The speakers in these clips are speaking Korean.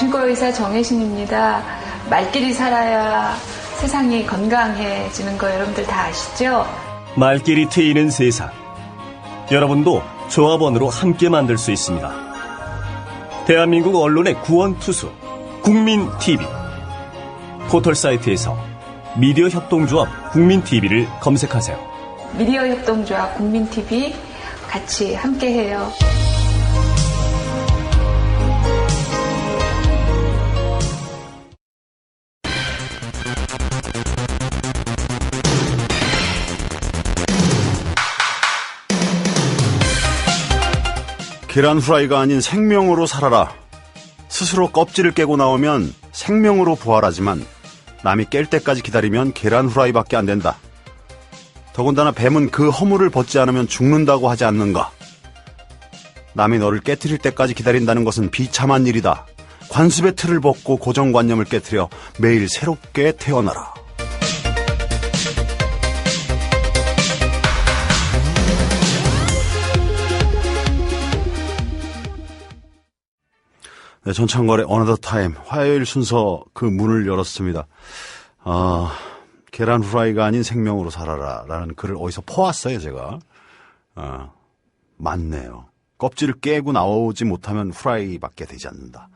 정신과 의사 정혜신입니다. 말끼리 살아야 세상이 건강해지는 거 여러분들 다 아시죠? 말끼리 트이는 세상. 여러분도 조합원으로 함께 만들 수 있습니다. 대한민국 언론의 구원투수 국민TV. 포털 사이트에서 미디어 협동조합 국민TV를 검색하세요. 미디어 협동조합 국민TV 같이 함께해요. 계란 후라이가 아닌 생명으로 살아라. 스스로 껍질을 깨고 나오면 생명으로 부활하지만 남이 깰 때까지 기다리면 계란 후라이밖에 안 된다. 더군다나 뱀은 그 허물을 벗지 않으면 죽는다고 하지 않는가. 남이 너를 깨트릴 때까지 기다린다는 것은 비참한 일이다. 관습의 틀을 벗고 고정관념을 깨트려 매일 새롭게 태어나라. 네, 전창걸의 Another Time 화요일 순서 그 문을 열었습니다. 계란 후라이가 아닌 생명으로 살아라 라는 글을 어디서 퍼왔어요 제가. 맞네요. 껍질을 깨고 나오지 못하면 후라이밖에 되지 않는다.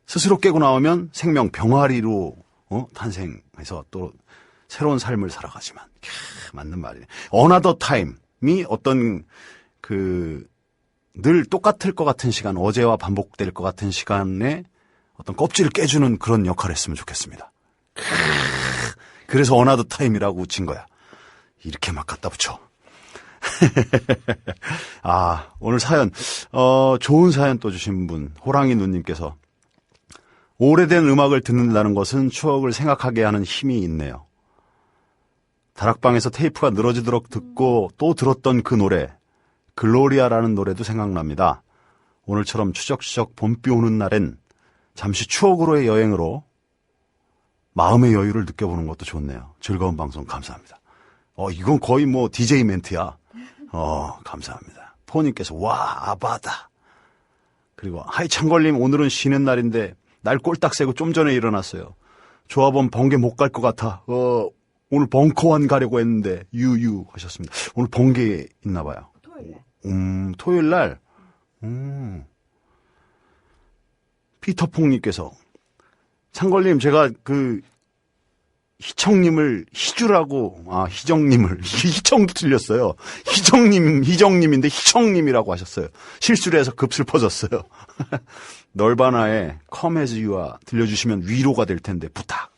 스스로 깨고 나오면 생명 병아리로 탄생해서 또 새로운 삶을 살아가지만 맞는 말이네. Another Time이 어떤 늘 똑같을 것 같은 시간, 어제와 반복될 것 같은 시간에 어떤 껍질을 깨주는 그런 역할을 했으면 좋겠습니다. 그래서 Another Time이라고 친 거야. 이렇게 막 갖다 붙여. 오늘 사연, 좋은 사연 또 주신 분, 호랑이 누님께서 오래된 음악을 듣는다는 것은 추억을 생각하게 하는 힘이 있네요. 다락방에서 테이프가 늘어지도록 듣고 또 들었던 그 노래, 글로리아라는 노래도 생각납니다. 오늘처럼 추적추적 봄비 오는 날엔 잠시 추억으로의 여행으로 마음의 여유를 느껴보는 것도 좋네요. 즐거운 방송 감사합니다. 이건 거의 뭐 DJ 멘트야. 감사합니다. 포님께서 와 아바다. 그리고 하이 창걸님 오늘은 쉬는 날인데 날 꼴딱 새고 좀 전에 일어났어요. 조합원 번개 못 갈 것 같아. 오늘 벙커원 가려고 했는데 유유 하셨습니다. 오늘 번개 있나 봐요. 토요일 날. 피터퐁님께서 창걸님 제가 희청님을 희주라고 희정님을 희청도 틀렸어요. 희정님인데 희청님이라고 하셨어요. 실수를 해서 급슬퍼졌어요. 널바나의 Come As You와 들려주시면 위로가 될 텐데 부탁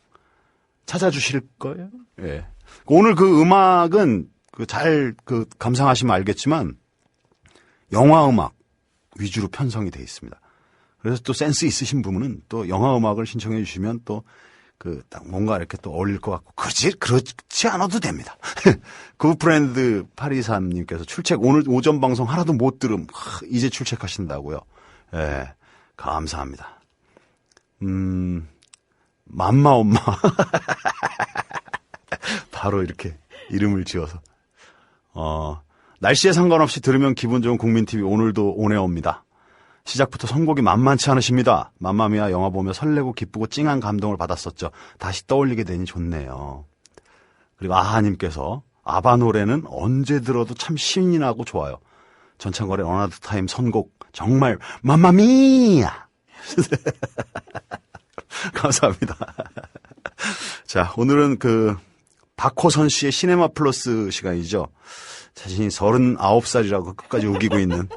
찾아주실 거예요? 예. 오늘 그 음악은 잘 감상하시면 알겠지만 영화 음악 위주로 편성이 되어 있습니다. 그래서 또 센스 있으신 부분은 또 영화 음악을 신청해 주시면 또 딱 뭔가 이렇게 또 어울릴 것 같고 그렇지 않아도 됩니다. 구브프렌드 823님께서 출첵 오늘 오전 방송 하나도 못 들음. 이제 출첵하신다고요. 예, 감사합니다. 맘마 엄마 바로 이렇게 이름을 지어서 날씨에 상관없이 들으면 기분 좋은 국민TV 오늘도 오네옵니다. 시작부터 선곡이 만만치 않으십니다. 맘마미아 영화 보며 설레고 기쁘고 찡한 감동을 받았었죠. 다시 떠올리게 되니 좋네요. 그리고 아하님께서 아바 노래는 언제 들어도 참 신이 나고 좋아요. 전창걸의 Another Time 선곡 정말 맘마미아 감사합니다. 자, 오늘은 박호선 씨의 시네마 플러스 시간이죠. 자신이 39살이라고 끝까지 우기고 있는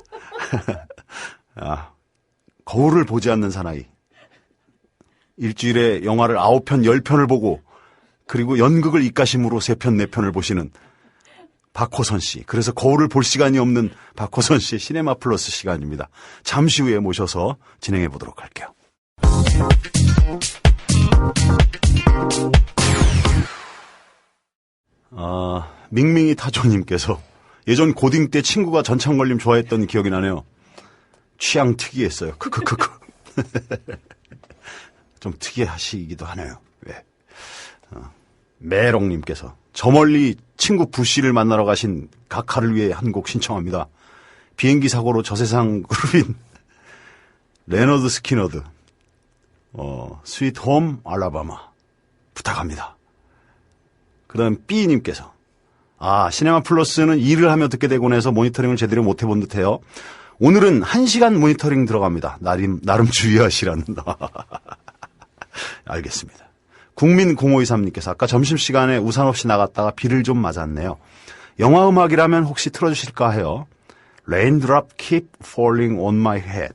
거울을 보지 않는 사나이. 일주일에 영화를 9편, 10편을 보고 그리고 연극을 입가심으로 3편, 4편을 보시는 박호선 씨. 그래서 거울을 볼 시간이 없는 박호선 씨의 시네마 플러스 시간입니다. 잠시 후에 모셔서 진행해 보도록 할게요. 밍밍이 타조님께서 예전 고딩 때 친구가 전창걸님 좋아했던 기억이 나네요. 취향 특이했어요. 좀 특이하시기도 하네요. 네. 매롱님께서 저 멀리 친구 부씨를 만나러 가신 각하를 위해 한 곡 신청합니다. 비행기 사고로 저세상 그룹인 레너드 스키너드 스위트 홈 알라바마 부탁합니다. 그 다음 B님께서 시네마 플러스는 일을 하며 듣게 되곤 해서 모니터링을 제대로 못 해본 듯해요. 오늘은 1시간 모니터링 들어갑니다. 나름 주의하시라는. 알겠습니다. 국민 0523님께서 아까 점심시간에 우산 없이 나갔다가 비를 좀 맞았네요. 영화 음악이라면 혹시 틀어주실까 해요. Raindrop keep falling on my head.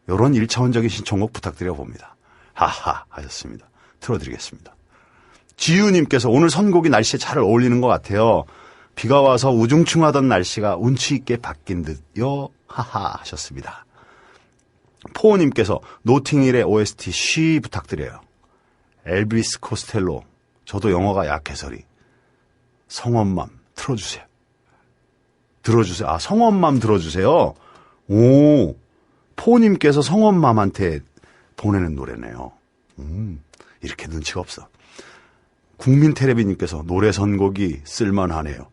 이런 1차원적인 신청곡 부탁드려 봅니다. 하하 하셨습니다. 틀어드리겠습니다. 지유님께서 오늘 선곡이 날씨에 잘 어울리는 것 같아요. 비가 와서 우중충하던 날씨가 운치 있게 바뀐 듯요. 하하 하셨습니다. 포우님께서 노팅힐의 OST 쉬 부탁드려요. 엘비스 코스텔로 저도 영어가 약해서리 성원맘 틀어주세요. 들어주세요. 성원맘 들어주세요. 오, 포우님께서 성원맘한테 보내는 노래네요. 이렇게 눈치가 없어. 국민테레비님께서 노래 선곡이 쓸만하네요.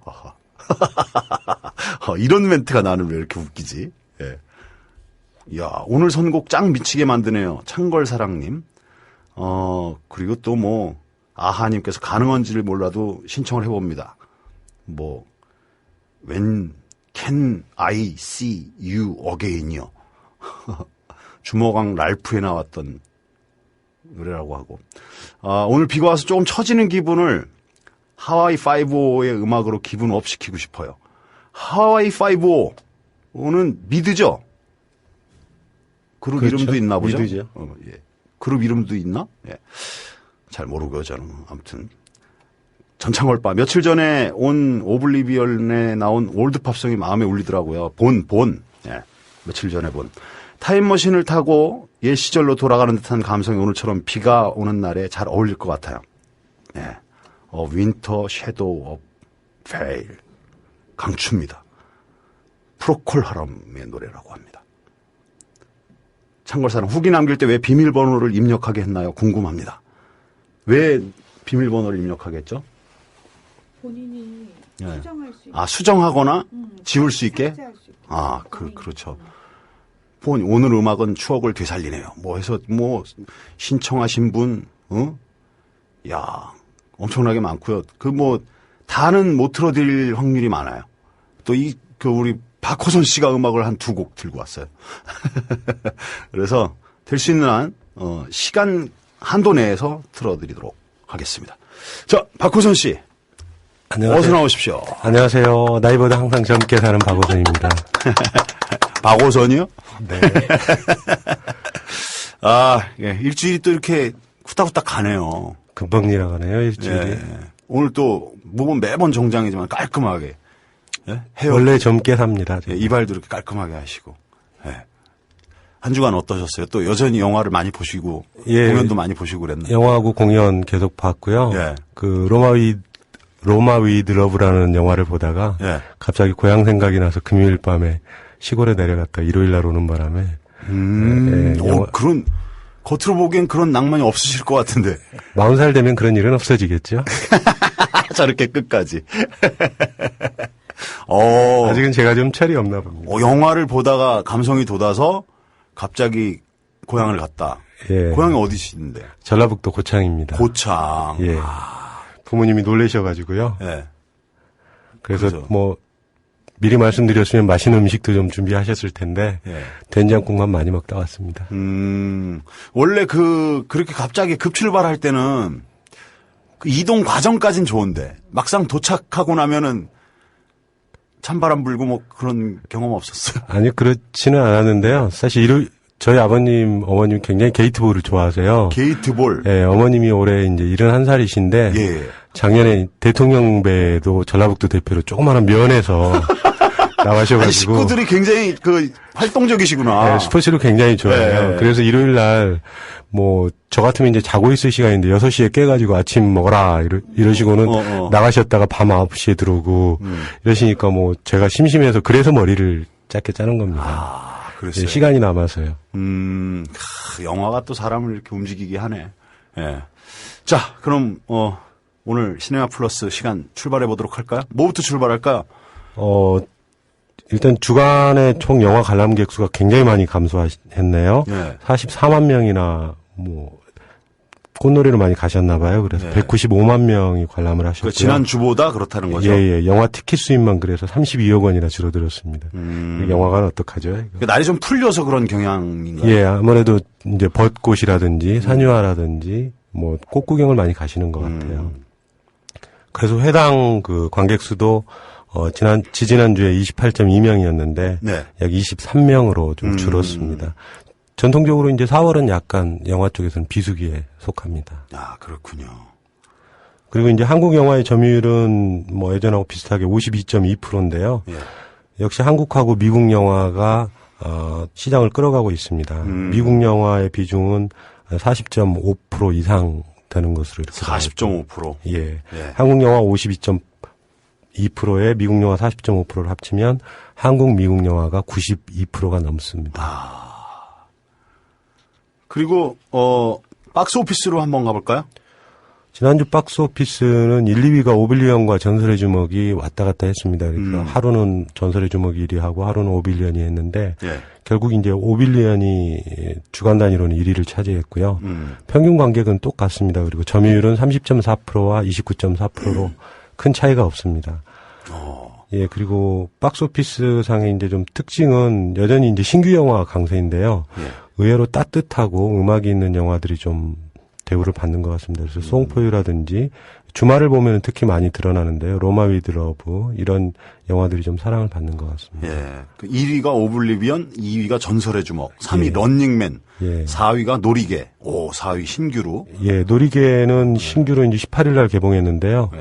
이런 멘트가 나는 왜 이렇게 웃기지? 예. 야, 오늘 선곡 짱 미치게 만드네요. 창걸사랑님. 그리고 또 뭐, 아하님께서 가능한지를 몰라도 신청을 해봅니다. When can I see you again이요. 주먹왕 랄프에 나왔던 노래라고 하고. 오늘 비가 와서 조금 처지는 기분을 하와이 5-5의 음악으로 기분 업 시키고 싶어요. 하와이 5-5는 미드죠? 그룹 그렇죠. 이름도 있나 보죠? 미드죠. 예. 그룹 이름도 있나? 예. 잘 모르고요, 저는. 아무튼. 전창걸바. 며칠 전에 온 오블리비언에 나온 올드팝송이 마음에 울리더라고요. 예. 며칠 전에 본. 타임머신을 타고 옛 시절로 돌아가는 듯한 감성이 오늘처럼 비가 오는 날에 잘 어울릴 것 같아요. 예. Winter Shadow of Veil. 강추입니다. 프로콜 하람의 노래라고 합니다. 창걸사랑 후기 남길 때 왜 비밀번호를 입력하게 했나요? 궁금합니다. 왜 비밀번호를 입력하겠죠? 본인이 예. 수정할 수 있게. 수정하거나 지울 수 있게? 삭제할 수 있게. 그렇죠. 오늘 음악은 추억을 되살리네요. 해서 신청하신 분, 야, 엄청나게 많고요. 다는 못 틀어드릴 확률이 많아요. 또 우리 박호선 씨가 음악을 한 2곡 들고 왔어요. 그래서 될 수 있는 한, 시간 한도 내에서 틀어드리도록 하겠습니다. 자, 박호선 씨. 안녕하세요. 어서 나오십시오. 안녕하세요. 나이보다 항상 젊게 사는 박호선입니다. 박호선이요? 네. 예. 일주일이 또 이렇게 후딱후딱 가네요. 금방 지나가네요, 일주일이. 예. 오늘 또, 매번 정장이지만 깔끔하게. 예? 헤어. 원래 젊게 삽니다. 예, 이발도 이렇게 깔끔하게 하시고. 예. 한 주간 어떠셨어요? 또 여전히 영화를 많이 보시고, 예. 공연도 많이 보시고 그랬나요? 영화하고 공연 계속 봤고요. 예. 로마 위드 러브라는 영화를 보다가 예. 갑자기 고향 생각이 나서 금요일 밤에 시골에 내려갔다 일요일 날 오는 바람에 그런 겉으로 보기엔 그런 낭만이 없으실 것 같은데 40살 되면 그런 일은 없어지겠죠. 저렇게 끝까지. 아직은 제가 좀 철이 없나 봅니다. 영화를 보다가 감성이 돋아서 갑자기 고향을 갔다. 예. 고향이 어디신데? 전라북도 고창입니다. 고창. 예. 부모님이 놀라셔가지고요. 예. 그래서 그죠. 미리 말씀드렸으면 맛있는 음식도 좀 준비하셨을 텐데 예. 된장국만 많이 먹다 왔습니다. 원래 그렇게 갑자기 급출발할 때는 그 이동 과정까진 좋은데 막상 도착하고 나면은 찬바람 불고 그런 경험 없었어요? 아니 그렇지는 않았는데요. 사실 저희 아버님, 어머님 굉장히 게이트볼을 좋아하세요. 게이트볼. 예, 어머님이 올해 이제 71살이신데 예. 작년에 대통령배도 전라북도 대표로 조그마한 면에서 나가셔가지고 식구들이 굉장히 활동적이시구나. 네, 스포츠를 굉장히 좋아해요. 네. 그래서 일요일 날 저 같으면 이제 자고 있을 시간인데 6시에 깨가지고 아침 먹어라 이러시고는 나가셨다가 밤 9시에 들어오고 이러시니까 제가 심심해서 그래서 머리를 짧게 자른 겁니다. 그랬어요. 네, 시간이 남아서요. 영화가 또 사람을 이렇게 움직이게 하네. 예. 자, 그럼 오늘 시네마 플러스 시간 출발해 보도록 할까요? 뭐부터 출발할까요? 일단 주간에 총 영화 관람객 수가 굉장히 많이 감소했네요. 예. 44만 명이나 뭐 꽃놀이를 많이 가셨나 봐요. 그래서 네. 195만 명이 관람을 하셨고요. 지난주보다 그렇다는 거죠? 예. 영화 티켓 수입만 그래서 32억 원이나 줄어들었습니다. 영화관은 어떡하죠? 이거? 날이 좀 풀려서 그런 경향인가요? 예, 아무래도 이제 벚꽃이라든지 산유화라든지 뭐 꽃 구경을 많이 가시는 것 같아요. 그래서 회당 그 관객 수도 지지난주에 28.2명이었는데 네. 약 23명으로 좀 줄었습니다. 전통적으로 이제 4월은 약간 영화 쪽에서는 비수기에 속합니다. 아, 그렇군요. 그리고 이제 한국 영화의 점유율은 뭐 예전하고 비슷하게 52.2%인데요. 예. 역시 한국하고 미국 영화가 시장을 끌어가고 있습니다. 미국 영화의 비중은 40.5% 이상 되는 것으로 이렇게 40.5%. 예. 예. 한국 영화 52.2%에 미국 영화 40.5%를 합치면 한국 미국 영화가 92%가 넘습니다. 그리고 박스 오피스로 한번 가볼까요? 지난주 박스 오피스는 1, 2위가 오빌리언과 전설의 주먹이 왔다 갔다 했습니다. 그러니까 하루는 전설의 주먹이 1위하고 하루는 오빌리언이 했는데 예. 결국 이제 오빌리언이 주간 단위로는 1위를 차지했고요. 평균 관객은 똑같습니다. 그리고 점유율은 30.4%와 29.4%로 큰 차이가 없습니다. 예, 그리고 박스 오피스 상의 이제 좀 특징은 여전히 이제 신규 영화 강세인데요. 예. 의외로 따뜻하고 음악이 있는 영화들이 좀 대우를 받는 것 같습니다. 그래서 송포유라든지 주말을 보면 특히 많이 드러나는데요. 로마 위드 러브 이런 영화들이 좀 사랑을 받는 것 같습니다. 예. 그 1위가 오블리비언, 2위가 전설의 주먹, 3위 예. 런닝맨, 예. 4위가 놀이개, 4위 신규로. 예, 놀이개는 신규로 이제 18일 날 개봉했는데요. 네.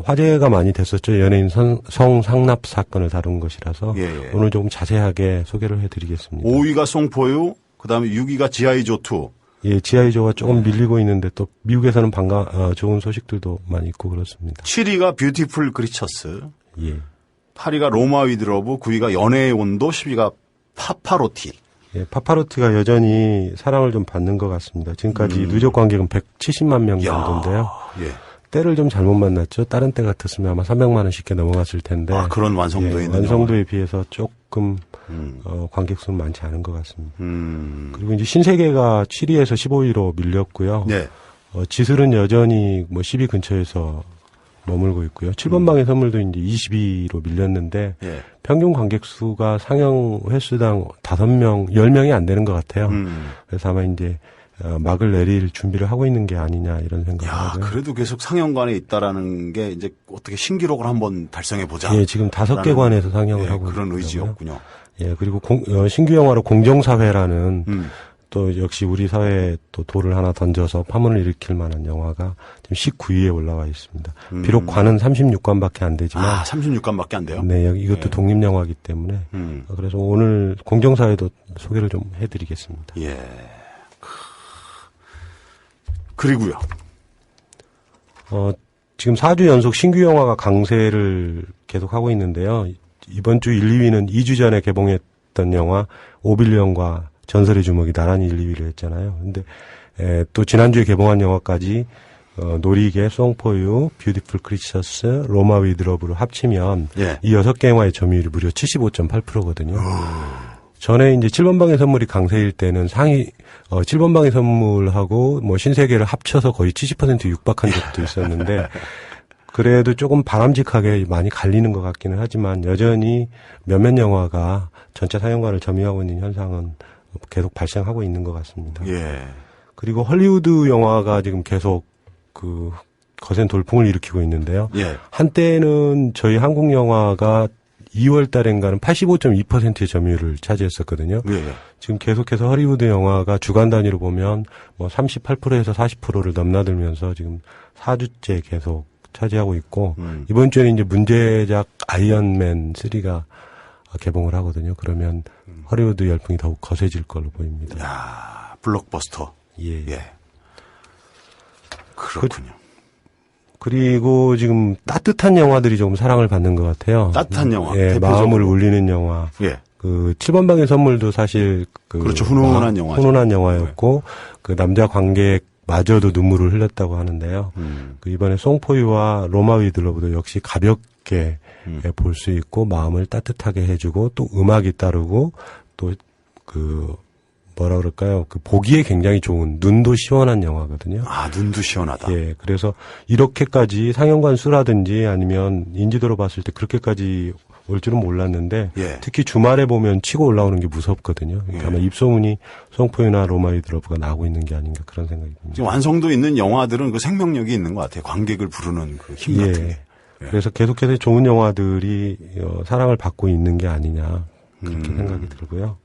화제가 많이 됐었죠. 연예인 성상납 사건을 다룬 것이라서 예. 오늘 조금 자세하게 소개를 해드리겠습니다. 5위가 송포유, 그 다음에 6위가 지아이조2. 예, 지아이조가 조금 밀리고 있는데 또 미국에서는 좋은 소식들도 많이 있고 그렇습니다. 7위가 뷰티풀 크리처스, 예. 8위가 로마 위드 러브, 9위가 연애의 온도, 10위가 파파로티. 예, 파파로티가 여전히 사랑을 좀 받는 것 같습니다. 지금까지 누적 관객은 170만 명 정도인데요. 예. 때를 좀 잘못 만났죠. 다른 때 같았으면 아마 300만 원 쉽게 넘어갔을 텐데. 아, 그런 완성도에 예, 있는 완성도에 비해서 조금 관객 수는 많지 않은 것 같습니다. 영화. 그리고 이제 신세계가 7위에서 15위로 밀렸고요. 네. 지슬은 여전히 뭐 10위 근처에서 머물고 있고요. 7번 방의 선물도 이제 22위로 밀렸는데 예. 평균 관객 수가 상영 횟수당 5명, 10명이 안 되는 것 같아요. 그래서 아마 이제 막을 내릴 준비를 하고 있는 게 아니냐 이런 생각을 야, 하고요. 그래도 계속 상영관에 있다라는 게 이제 어떻게 신기록을 한번 달성해 보자. 예, 지금 5개 관에서 상영을 하고 그런 있고요. 의지였군요. 예, 그리고 신규 영화로 공정사회라는 또 역시 우리 사회에 또 돌을 하나 던져서 파문을 일으킬 만한 영화가 지금 19위에 올라와 있습니다. 비록 관은 36관밖에 안 되지만 36관밖에 안 돼요? 네, 이것도 독립영화이기 때문에 그래서 오늘 공정사회도 소개를 좀 해드리겠습니다. 예. 그리고요. 지금 4주 연속 신규 영화가 강세를 계속하고 있는데요. 이번 주 1, 2위는 2주 전에 개봉했던 영화 오빌리언과 전설의 주먹이 나란히 1, 2위를 했잖아요. 근데 또 지난주에 개봉한 영화까지 놀이개, 송포유, 뷰티풀 크리처스, 로마 위드 러브를 합치면 예. 이 6개 영화의 점유율이 무려 75.8%거든요. 전에 이제 7번 방의 선물이 강세일 때는 7번 방의 선물하고 뭐 신세계를 합쳐서 거의 70% 육박한 적도 있었는데 그래도 조금 바람직하게 많이 갈리는 것 같기는 하지만 여전히 몇몇 영화가 전체 상영관을 점유하고 있는 현상은 계속 발생하고 있는 것 같습니다. 예. 그리고 헐리우드 영화가 지금 계속 거센 돌풍을 일으키고 있는데요. 예. 한때는 저희 한국 영화가 2월 달엔가는 85.2%의 점유율을 차지했었거든요. 예. 지금 계속해서 헐리우드 영화가 주간 단위로 보면 뭐 38%에서 40%를 넘나들면서 지금 4주째 계속 차지하고 있고 이번 주에는 이제 문제작 아이언맨 3가 개봉을 하거든요. 그러면 헐리우드 열풍이 더욱 거세질 걸로 보입니다. 야, 블록버스터. 예. 예. 그렇군요. 그리고 지금 따뜻한 영화들이 조금 사랑을 받는 것 같아요. 따뜻한 영화. 예, 대표적으로. 마음을 울리는 영화. 예. 7번 방의 선물도 사실 그렇죠. 훈훈한 영화죠. 훈훈한 영화였고 그 남자 관객마저도 눈물을 흘렸다고 하는데요. 이번에 송포유와 로마 위드 러브도 역시 가볍게 볼 수 있고 마음을 따뜻하게 해주고 또 음악이 따르고 또 뭐라 그럴까요? 그 보기에 굉장히 좋은 눈도 시원한 영화거든요. 아, 눈도 시원하다. 예, 그래서 이렇게까지 상영관 수라든지 아니면 인지도로 봤을 때 그렇게까지 올 줄은 몰랐는데 예. 특히 주말에 보면 치고 올라오는 게 무섭거든요. 그러니까 예. 아마 입소문이 송포유나 로마의 드러브가 나오고 있는 게 아닌가 그런 생각이 듭니다. 지금 완성도 있는 영화들은 그 생명력이 있는 것 같아요. 관객을 부르는 그 힘 같은 게. 예. 그래서 계속해서 좋은 영화들이 사랑을 받고 있는 게 아니냐 그렇게 생각이 들고요.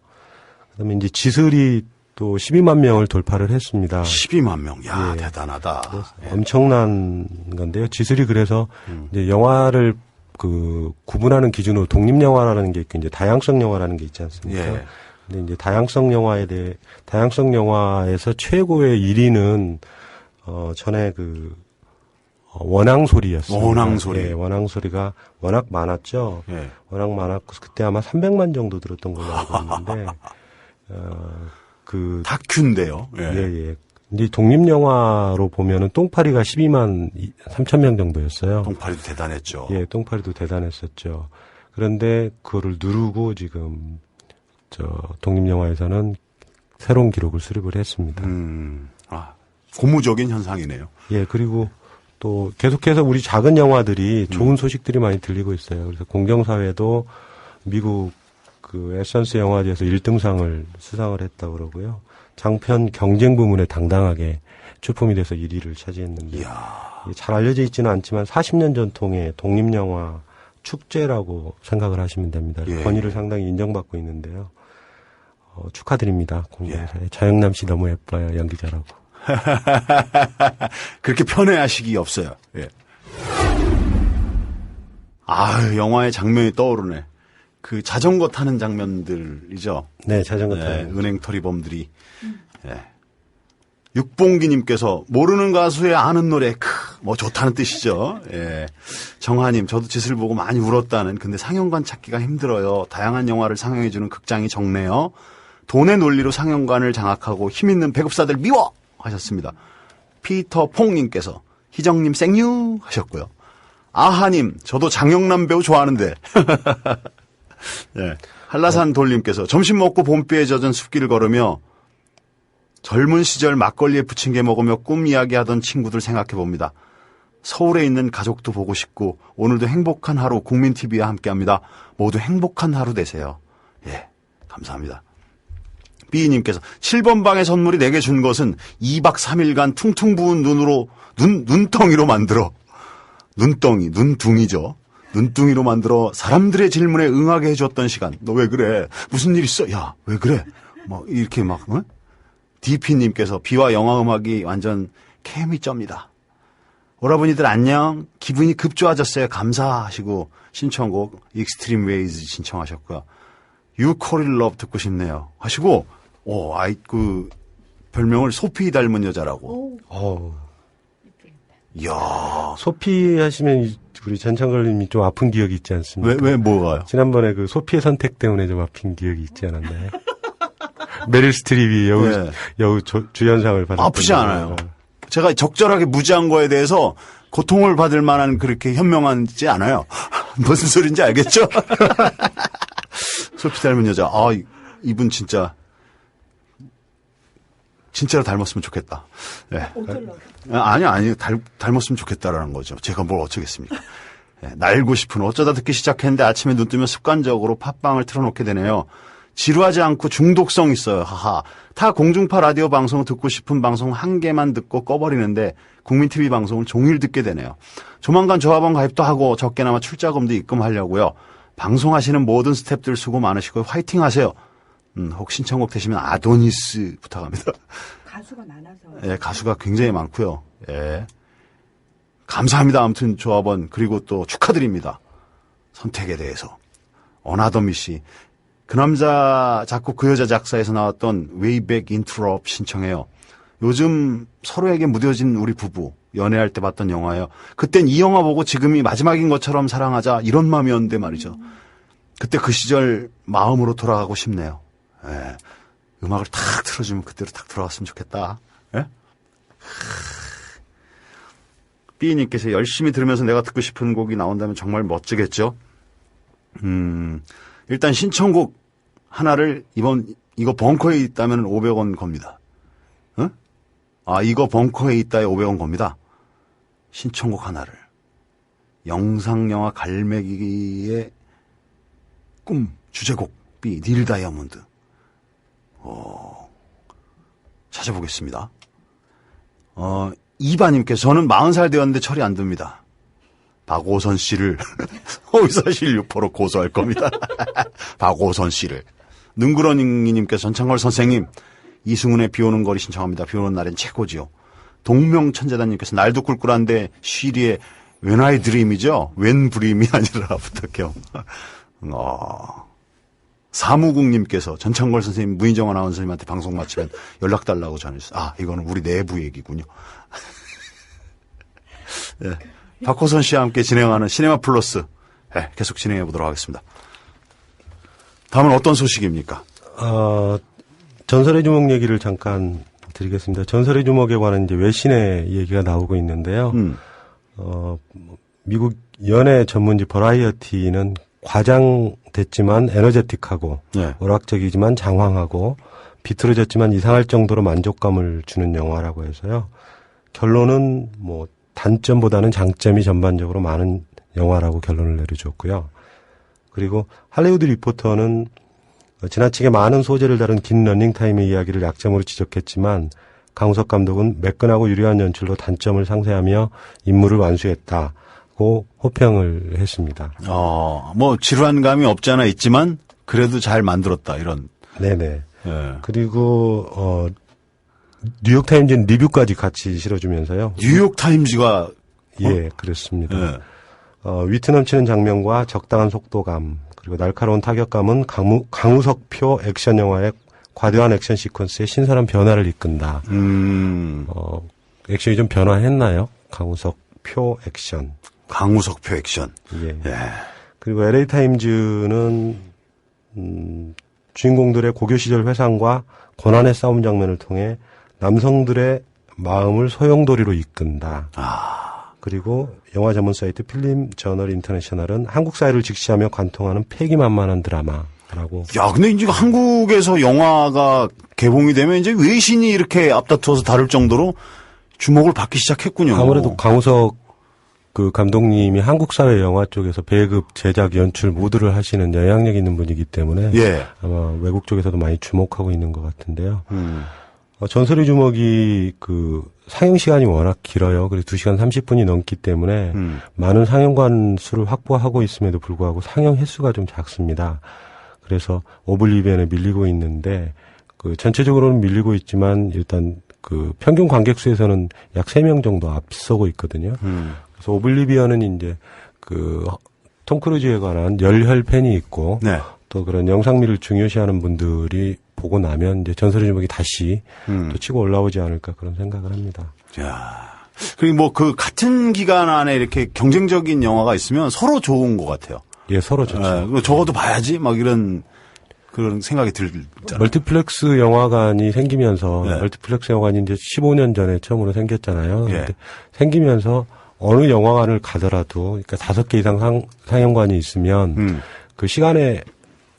그다음에 이제 지슬이 또 12만 명을 돌파를 했습니다. 12만 명. 야, 예. 대단하다. 예. 엄청난 건데요. 지슬이 그래서 이제 영화를 그 구분하는 기준으로 독립 영화라는 게 있고 이제 다양성 영화라는 게 있지 않습니까? 예. 근데 이제 다양성 영화에서 최고의 1위는 전에 그 원앙소리였어요. 원앙소리. 예, 원앙소리가 워낙 많았죠. 예. 워낙 많았고 그때 아마 300만 정도 들었던 걸로 알고 있는데 그 다큐인데요. 예. 예. 이제 독립영화로 보면은 똥파리가 12만 3천 명 정도였어요. 똥파리도 대단했죠. 예, 똥파리도 대단했었죠. 그런데 그거를 누르고 지금 독립영화에서는 새로운 기록을 수립을 했습니다. 고무적인 현상이네요. 예, 그리고 또 계속해서 우리 작은 영화들이 좋은 소식들이 많이 들리고 있어요. 그래서 공정사회도 미국 그 에센스 영화제에서 1등상을 수상을 했다고 그러고요. 장편 경쟁 부문에 당당하게 출품이 돼서 1위를 차지했는데 잘 알려져 있지는 않지만 40년 전통의 독립영화 축제라고 생각을 하시면 됩니다. 예. 권위를 상당히 인정받고 있는데요. 축하드립니다. 공정사회. 예. 자영남 씨 너무 예뻐요. 연기 잘하고. 그렇게 편애하시기 없어요. 예. 영화의 장면이 떠오르네. 그 자전거 타는 장면들이죠. 네, 자전거 타는. 은행털이범들이. 예. 육봉기님께서 모르는 가수의 아는 노래 뭐 좋다는 뜻이죠. 예. 정하님 저도 짓을 보고 많이 울었다는. 근데 상영관 찾기가 힘들어요. 다양한 영화를 상영해주는 극장이 적네요. 돈의 논리로 상영관을 장악하고 힘있는 배급사들 미워 하셨습니다. 피터 퐁님께서 희정님 생유 하셨고요. 아하님 저도 장영남 배우 좋아하는데. 예. 한라산 돌님께서 점심 먹고 봄비에 젖은 숲길을 걸으며 젊은 시절 막걸리에 부침개 먹으며 꿈 이야기하던 친구들 생각해 봅니다. 서울에 있는 가족도 보고 싶고 오늘도 행복한 하루 국민TV와 함께합니다. 모두 행복한 하루 되세요. 예, 감사합니다. B님께서 7번 방의 선물이 내게 준 것은 2박 3일간 퉁퉁 부은 눈덩이로 만들어 눈둥이죠. 눈둥이로 만들어 사람들의 질문에 응하게 해줬던 시간. 너 왜 그래? 무슨 일 있어? 야, 왜 그래? 이렇게 DP님께서 비와 영화 음악이 완전 케미 쩝니다. 오라버니들 안녕. 기분이 급 좋아졌어요. 감사하시고 신청곡 익스트림 웨이즈 신청하셨고요. You Call It Love 듣고 싶네요. 하시고 별명을 소피 닮은 여자라고. 이야. 소피 하시면 우리 전창걸님이 좀 아픈 기억이 있지 않습니까? 왜 뭐가요? 지난번에 그 소피의 선택 때문에 좀 아픈 기억이 있지 않았나요? 메릴 스트립이 여우 주연상을 받았던. 아프지 않아요. 제가 적절하게 무지한 거에 대해서 고통을 받을 만한 그렇게 현명하지 않아요. 무슨 소린지 알겠죠? 소피 닮은 여자. 이분 진짜로 닮았으면 좋겠다. 네. 아니, 닮았으면 좋겠다라는 거죠. 제가 뭘 어쩌겠습니까. 네, 날고 싶은 어쩌다 듣기 시작했는데 아침에 눈 뜨면 습관적으로 팟빵을 틀어놓게 되네요. 지루하지 않고 중독성 있어요. 하하. 타 공중파 라디오 방송 듣고 싶은 방송 한 개만 듣고 꺼버리는데 국민TV 방송을 종일 듣게 되네요. 조만간 조합원 가입도 하고 적게나마 출자금도 입금하려고요. 방송하시는 모든 스태프들 수고 많으시고 화이팅 하세요. 혹 신청곡 되시면 아도니스 부탁합니다. 가수가 많아서. 예, 가수가 굉장히 많고요. 예. 감사합니다. 아무튼 조합원 그리고 또 축하드립니다. 선택에 대해서. 어나더미 씨. 그 남자 작곡 그 여자 작사에서 나왔던 Way Back Into Love 신청해요. 요즘 서로에게 무뎌진 우리 부부 연애할 때 봤던 영화예요. 그땐 이 영화 보고 지금이 마지막인 것처럼 사랑하자 이런 마음이었는데 말이죠. 그때 그 시절 마음으로 돌아가고 싶네요. 예. 음악을 탁 틀어주면 그때로 탁 돌아갔으면 좋겠다. 예? B님께서 열심히 들으면서 내가 듣고 싶은 곡이 나온다면 정말 멋지겠죠? 일단 신청곡 하나를 이거 벙커에 있다면 500원 겁니다. 어? 아, 이거 벙커에 있다에 500원 겁니다. 신청곡 하나를. 영상영화 갈매기의 꿈 주제곡 B 닐 다이아몬드. 찾아보겠습니다. 이바님께서 저는 40살 되었는데 철이 안 듭니다. 박오선 씨를 허위사실 유포로 고소할 겁니다. 박오선 씨를. 능구렁이님께서 전창걸 선생님 이승훈의 비오는 거리 신청합니다. 비오는 날엔 최고지요. 동명천재단님께서 날도 꿀꿀한데 쉬리의 When I Dream이죠. When Dream이 아니라 부탁해요. 사무국님께서 전창걸 선생님 문희정 아나운서님한테 방송 마치면 연락 달라고 전해주셨어요. 아, 이거는 우리 내부 얘기군요. 네. 박호선 씨와 함께 진행하는 시네마 플러스. 네, 계속 진행해 보도록 하겠습니다. 다음은 어떤 소식입니까? 전설의 주먹 얘기를 잠깐 드리겠습니다. 전설의 주먹에 관한 이제 외신의 얘기가 나오고 있는데요. 미국 연예 전문지 버라이어티는 과장됐지만 에너제틱하고 네. 오락적이지만 장황하고 비틀어졌지만 이상할 정도로 만족감을 주는 영화라고 해서요. 결론은 뭐 단점보다는 장점이 전반적으로 많은 영화라고 결론을 내려줬고요. 그리고 할리우드 리포터는 지나치게 많은 소재를 다룬 긴 러닝타임의 이야기를 약점으로 지적했지만 강우석 감독은 매끈하고 유려한 연출로 단점을 상쇄하며 임무를 완수했다고 호평을 했습니다. 뭐 지루한 감이 없지 않아 있지만 그래도 잘 만들었다 이런. 네네. 네. 그리고 뉴욕타임즈는 리뷰까지 같이 실어주면서요. 뉴욕타임즈가 예, 그렇습니다. 네. 위트 넘치는 장면과 적당한 속도감 그리고 날카로운 타격감은 강우석표 액션 영화의 과도한 액션 시퀀스의 신선한 변화를 이끈다. 액션이 좀 변화했나요? 강우석표 액션. 강우석표 액션. 예. 예. 그리고 LA 타임즈는 주인공들의 고교 시절 회상과 고난의 싸움 장면을 통해 남성들의 마음을 소용돌이로 이끈다. 그리고 영화 전문 사이트 필름 저널 인터내셔널은 한국 사회를 직시하며 관통하는 패기만만한 드라마라고. 야, 근데 이제 한국에서 영화가 개봉이 되면 이제 외신이 이렇게 앞다투어서 다룰 정도로 주목을 받기 시작했군요. 아무래도 강우석 그 감독님이 한국 사회 영화 쪽에서 배급, 제작, 연출 모두를 하시는 영향력 있는 분이기 때문에 예. 아마 외국 쪽에서도 많이 주목하고 있는 것 같은데요. 전설의 주먹이 그 상영 시간이 워낙 길어요. 그래서 2시간 30분이 넘기 때문에 많은 상영관 수를 확보하고 있음에도 불구하고 상영 횟수가 좀 작습니다. 그래서 오블리비언에 밀리고 있는데 그 전체적으로는 밀리고 있지만 일단 그 평균 관객 수에서는 약 3명 정도 앞서고 있거든요. 그래서 오블리비언은 이제 그 톰 크루즈에 관한 열혈 팬이 있고 네. 또 그런 영상미를 중요시하는 분들이 보고 나면 이제 전설의 주먹이 다시 또 치고 올라오지 않을까 그런 생각을 합니다. 야. 그리고 뭐 그 같은 기간 안에 이렇게 경쟁적인 영화가 있으면 서로 좋은 것 같아요. 예, 서로 좋죠. 예, 적어도 봐야지 막 이런 그런 생각이 들잖아요. 멀티플렉스 영화관이 생기면서 네. 멀티플렉스 영화관이 이제 15년 전에 처음으로 생겼잖아요. 예. 근데 생기면서 어느 영화관을 가더라도 그러니까 5개 이상 상영관이 있으면 그 시간에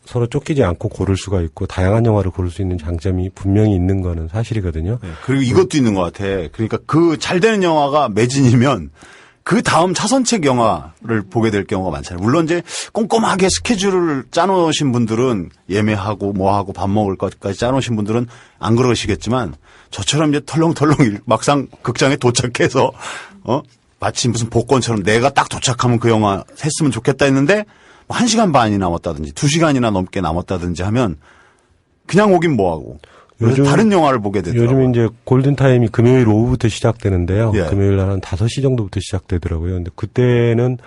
서로 쫓기지 않고 고를 수가 있고 다양한 영화를 고를 수 있는 장점이 분명히 있는 거는 사실이거든요. 네, 그리고 이것도 있는 것 같아. 그러니까 그 잘 되는 영화가 매진이면 그 다음 차선책 영화를 보게 될 경우가 많잖아요. 물론 이제 꼼꼼하게 스케줄을 짜놓으신 분들은 예매하고 뭐하고 밥 먹을 것까지 짜놓으신 분들은 안 그러시겠지만 저처럼 이제 털렁털렁 막상 극장에 도착해서 마치 무슨 복권처럼 내가 딱 도착하면 그 영화 했으면 좋겠다 했는데 1시간 반이 남았다든지 2시간이나 넘게 남았다든지 하면 그냥 오긴 뭐하고 요즘 다른 영화를 보게 되더라고요. 요즘 이제 골든타임이 금요일 오후부터 시작되는데요. 예. 금요일 날 한 5시 정도부터 시작되더라고요. 근데 그때는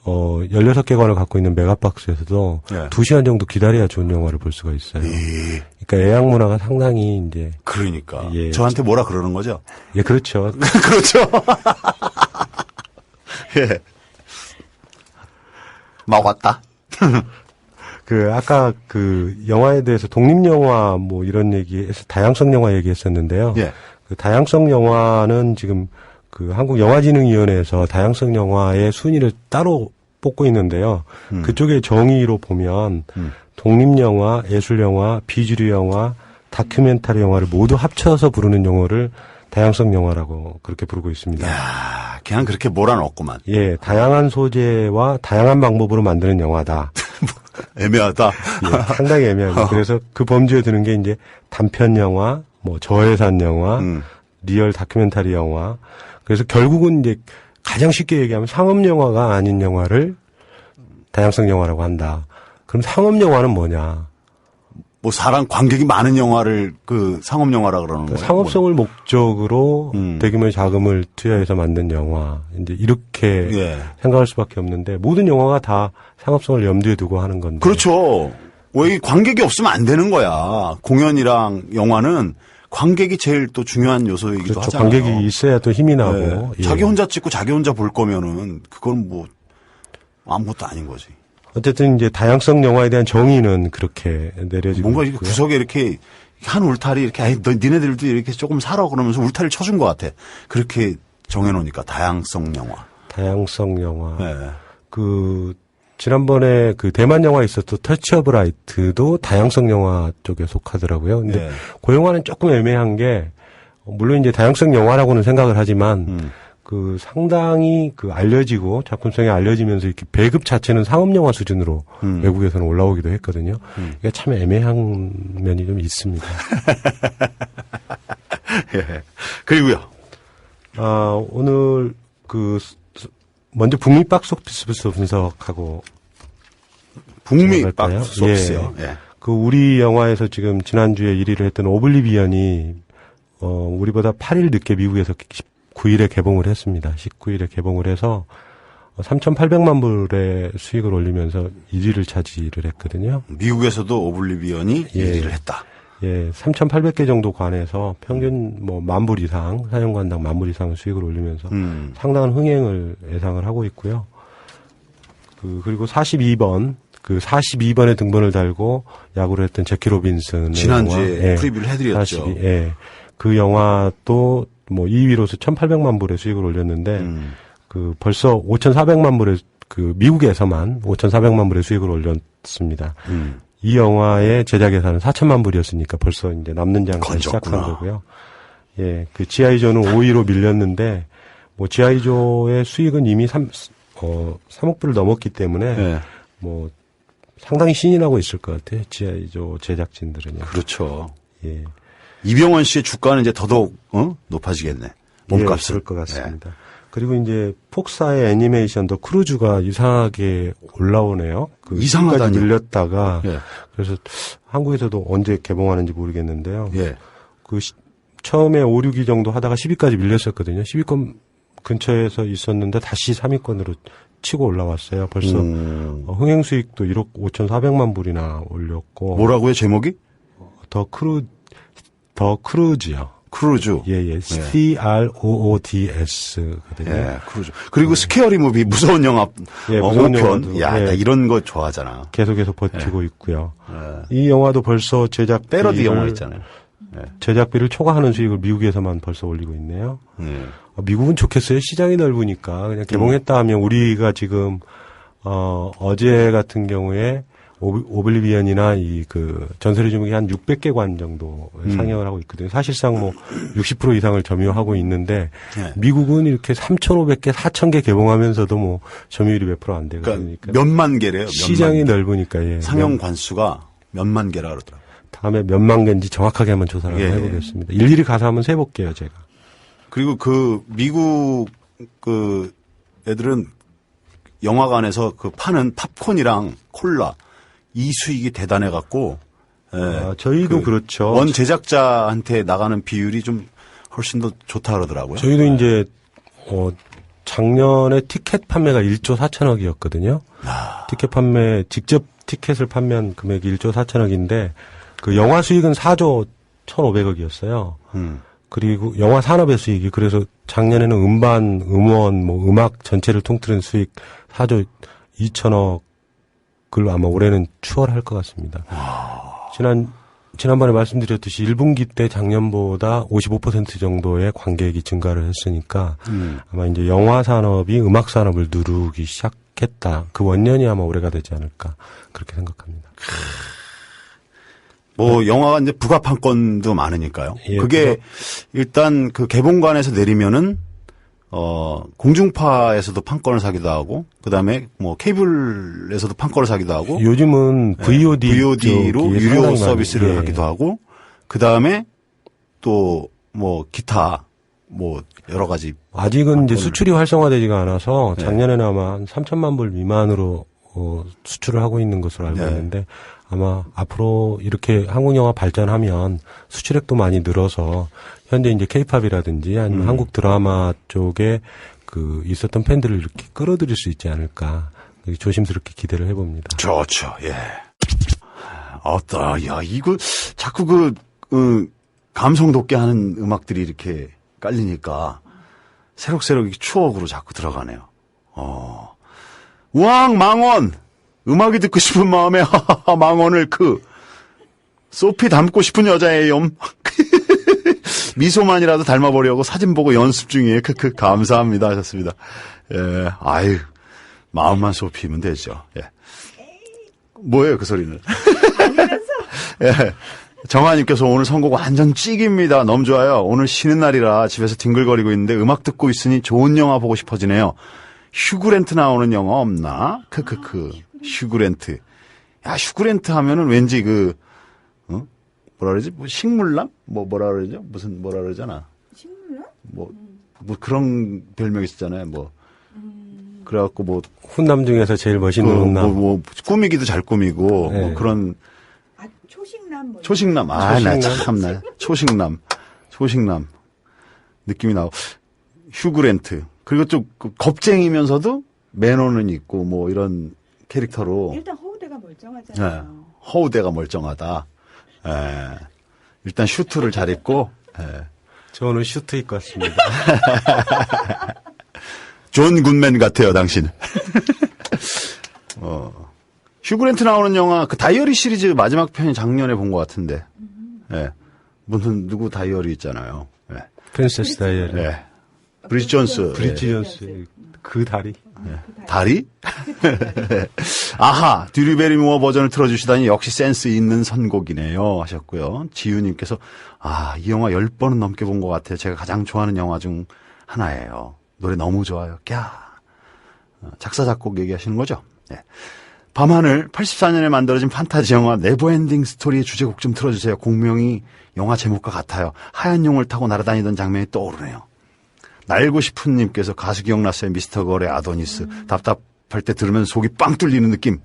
16개관을 갖고 있는 메가박스에서도 예. 2시간 정도 기다려야 좋은 영화를 볼 수가 있어요. 그러니까 예약 문화가 상당히 이제 그러니까 예. 저한테 뭐라 그러는 거죠? 예, 그렇죠. 그렇죠. 예. 막 왔다. 아까 그 영화에 대해서 독립영화 뭐 이런 얘기에서 다양성 영화 얘기했었는데요. 예. 그 다양성 영화는 지금 그 한국영화진흥위원회에서 다양성 영화의 순위를 따로 뽑고 있는데요. 그쪽의 정의로 보면 독립영화, 예술영화, 비주류 영화, 다큐멘터리 영화를 모두 합쳐서 부르는 용어를 다양성 영화라고 그렇게 부르고 있습니다. 야, 그냥 그렇게 몰아넣었구만. 예, 다양한 소재와 다양한 방법으로 만드는 영화다. 애매하다. 예, 상당히 애매하죠. 그래서 그 범주에 드는 게 이제 단편 영화, 뭐 저예산 영화, 리얼 다큐멘터리 영화. 그래서 결국은 이제 가장 쉽게 얘기하면 상업 영화가 아닌 영화를 다양성 영화라고 한다. 그럼 상업 영화는 뭐냐? 뭐 사람 관객이 많은 영화를 그 상업 영화라 그러는 거예요. 상업성을 목적으로 대규모의 자금을 투여해서 만든 영화. 이제 이렇게 예. 생각할 수밖에 없는데 모든 영화가 다 상업성을 염두에 두고 하는 건데. 그렇죠. 왜 관객이 없으면 안 되는 거야. 공연이랑 영화는 관객이 제일 또 중요한 요소이기도 그렇죠. 하잖아요. 관객이 있어야 또 힘이 나고. 네. 예. 자기 혼자 찍고 자기 혼자 볼 거면은 그건 뭐 아무것도 아닌 거지. 어쨌든 이제 다양성 영화에 대한 정의는 그렇게 내려지고 뭔가 있고요. 구석에 이렇게 한 울타리 이렇게 아이 너 니네들도 이렇게 조금 살아 그러면서 울타리를 쳐준 것 같아. 그렇게 정해놓으니까 다양성 영화. 다양성 영화. 네. 그 지난번에 그 대만 영화 있었던 터치 오브 라이트도 다양성 영화 쪽에 속하더라고요. 근데 네. 그 영화는 조금 애매한 게 물론 이제 다양성 영화라고는 생각을 하지만 그 상당히 그 알려지고 작품성이 알려지면서 이렇게 배급 자체는 상업 영화 수준으로 외국에서는 올라오기도 했거든요. 이게 참 애매한 면이 좀 있습니다. 예. 그리고요. 오늘 그 먼저 북미 박스오피스 분석하고 북미 들어갈까요? 박스오피스요. 예. 예. 그 우리 영화에서 지금 지난주에 1위를 했던 오블리비언이 우리보다 8일 늦게 미국에서 19일에 개봉을 했습니다. 19일에 개봉을 해서 3,800만 불의 수익을 올리면서 1위를 차지를 했거든요. 미국에서도 오블리비언이 예. 1위를 했다. 예, 3,800개 정도 관해서 평균 뭐 10,000불 이상, 사용관당 10,000불 이상 수익을 올리면서 상당한 흥행을 예상을 하고 있고요. 그리고 42번에 등번을 달고 야구를 했던 제키 로빈슨의 지난주에 영화, 프리뷰를 해드렸죠. 예. 그 영화도 뭐 2위로서 1,800만 불의 수익을 올렸는데 그 벌써 5,400만 불의 그 미국에서만 5,400만 불의 수익을 올렸습니다. 이 영화의 제작 예산은 4천만 불이었으니까 벌써 이제 남는 장사 시작한 거고요. 예, 그 지아이조는 5위로 밀렸는데 뭐 지아이조의 수익은 이미 3억 불을 넘었기 때문에 예. 뭐 상당히 신이 나고 있을 것 같아요. 지아이조 제작진들은요. 그렇죠. 예. 이병헌 씨의 주가는 이제 더더욱 높아지겠네. 몸값을. 예, 그럴 것 같습니다. 그리고 이제 폭사의 애니메이션도 크루즈가 이상하게 올라오네요. 그 이상하다니요? 밀렸다가 예. 그래서 한국에서도 언제 개봉하는지 모르겠는데요. 예. 처음에 5, 6위 정도 하다가 10위까지 밀렸었거든요. 10위권 근처에서 있었는데 다시 3위권으로 치고 올라왔어요. 벌써 흥행 수익도 1억 5,400만 불이나 올렸고. 뭐라고요, 제목이? 더 크루즈요. 크루즈. 예. CROODS거든요. 예, 크루즈. 그리고 스케어리 무비, 무서운 영화, 예, 무서운 5편. 영화도, 야, 예. 나 이런 거 좋아하잖아. 계속해서 버티고 있고요. 이 영화도 벌써 패러디 영화 있잖아요. 제작비를 초과하는 수익을 미국에서만 벌써 올리고 있네요. 미국은 좋겠어요. 시장이 넓으니까 그냥 개봉했다 하면 우리가 지금 어제 같은 경우에 오블리비언이나 전설의 주먹이 한 600개관 정도 상영을 하고 있거든요. 사실상 뭐 60% 이상을 점유하고 있는데 미국은 이렇게 3,500개, 4,000개 개봉하면서도 뭐 점유율이 몇 프로 안 되거든요. 그러니까 몇만 개래요. 시장이 넓으니까 예. 상영 관수가 몇만 개라 그러더라고요. 다음에 몇만 개인지 정확하게 한번 조사를 예. 해보겠습니다. 일일이 가서 한번 세볼게요, 제가. 그리고 미국 애들은 영화관에서 파는 팝콘이랑 콜라 이 수익이 대단해갖고, 저희도 그렇죠. 원 제작자한테 나가는 비율이 좀 훨씬 더 좋다 그러더라고요. 저희도 이제, 작년에 티켓 판매가 1조 4천억이었거든요. 직접 티켓을 판매한 금액이 1조 4천억인데, 그 영화 수익은 4조 1,500억이었어요. 그리고 영화 산업의 수익이, 그래서 작년에는 음반, 음원, 음악 전체를 통틀은 수익 4조 2천억을 아마 올해는 추월할 것 같습니다. 지난번에 말씀드렸듯이 1분기 때 작년보다 55% 정도의 관객이 증가를 했으니까 아마 이제 영화 산업이 음악 산업을 누르기 시작했다. 그 원년이 아마 올해가 되지 않을까 그렇게 생각합니다. 뭐 영화가 이제 부가판권도 많으니까요. 예, 그게 일단 그 개봉관에서 내리면은 공중파에서도 판권을 사기도 하고, 그 다음에 뭐 케이블에서도 판권을 사기도 하고, 요즘은 VOD로 유료 서비스를 예. 하기도 하고, 그 다음에 또 뭐 기타 뭐 여러 가지. 아직은 이제 수출이 활성화되지가 않아서 작년에는 아마 한 3천만 불 미만으로 수출을 하고 있는 것으로 알고 있는데 아마 앞으로 이렇게 한국 영화 발전하면 수출액도 많이 늘어서 현재 이제 케이팝이라든지 아니면 한국 드라마 쪽에 그 있었던 팬들을 이렇게 끌어들일 수 있지 않을까 조심스럽게 기대를 해봅니다. 좋죠. 예. 야, 이거 자꾸 감성 돋게 하는 음악들이 이렇게 깔리니까 새록새록 추억으로 자꾸 들어가네요. 우왕 망원 음악이 듣고 싶은 마음에 망원을 소피 닮고 싶은 여자예요. 미소만이라도 닮아보려고 사진 보고 연습 중이에요. 감사합니다 하셨습니다. 예, 아유 마음만 소피면 되죠. 예. 뭐예요 그 소리는? 예. 정아님께서 오늘 선곡 완전 찍입니다. 너무 좋아요. 오늘 쉬는 날이라 집에서 뒹글거리고 있는데 음악 듣고 있으니 좋은 영화 보고 싶어지네요. 휴그랜트 나오는 영화 없나? 휴그랜트. 야, 휴그랜트 하면은 왠지 뭐라 그러지? 뭐 식물남? 뭐라 그러죠? 뭐라 그러잖아. 식물남? 뭐 그런 별명이 있었잖아요. 그래갖고 훈남 중에서 제일 멋있는 훈남. 꾸미기도 잘 꾸미고, 네. 그런. 초식남. 참나. 초식남. 느낌이 나고. 휴그랜트. 그리고 좀 겁쟁이면서도 매너는 있고, 뭐 이런 캐릭터로. 일단 허우대가 멀쩡하잖아요. 네. 허우대가 멀쩡하다. 예. 일단 슈트를 잘 입고, 예. 저 오늘 슈트 입고 왔습니다. 존 굿맨 같아요, 당신. 휴그랜트 나오는 영화, 다이어리 시리즈 마지막 편이 작년에 본 것 같은데. 예. 누구 다이어리 있잖아요. 예. 프린세스 다이어리. 예. 브리지 존스. 브리지 존스. 그 다리. 예. 다리? 아하, 듀리 베리모어 버전을 틀어주시다니 역시 센스 있는 선곡이네요. 하셨고요. 지유님께서, 이 영화 10번은 넘게 본 것 같아요. 제가 가장 좋아하는 영화 중 하나예요. 노래 너무 좋아요. 작사, 작곡 얘기하시는 거죠? 네. 밤하늘 84년에 만들어진 판타지 영화 네버엔딩 스토리의 주제곡 좀 틀어주세요. 공명이 영화 제목과 같아요. 하얀 용을 타고 날아다니던 장면이 떠오르네요. 날고 싶은 님께서 가수 기억났어요. 미스터 걸의 아도니스. 답답할 때 들으면 속이 빵 뚫리는 느낌.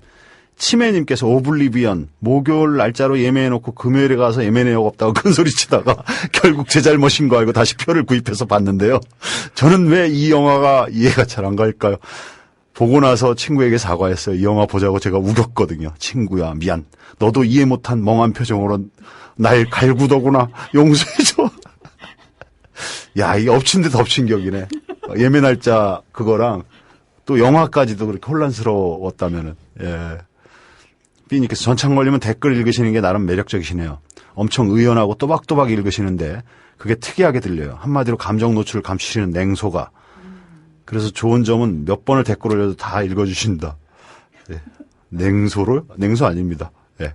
치매님께서 오블리비언. 목요일 날짜로 예매해놓고 금요일에 가서 예매 내역 없다고 큰소리치다가 결국 제 잘못인 거 알고 다시 표를 구입해서 봤는데요. 저는 왜 이 영화가 이해가 잘 안 갈까요? 보고 나서 친구에게 사과했어요. 이 영화 보자고 제가 우겼거든요. 친구야 미안. 너도 이해 못한 멍한 표정으로 날 갈구더구나. 용서해줘. 야, 이게 엎친 데 덮친 격이네. 예매 날짜 그거랑 또 영화까지도 그렇게 혼란스러웠다면은. 예. 삐님께서 전창 걸리면 댓글 읽으시는 게 나름 매력적이시네요. 엄청 의연하고 또박또박 읽으시는데 그게 특이하게 들려요. 한마디로 감정 노출을 감추시는 냉소가. 그래서 좋은 점은 몇 번을 댓글 올려도 다 읽어주신다. 예. 냉소 아닙니다. 예.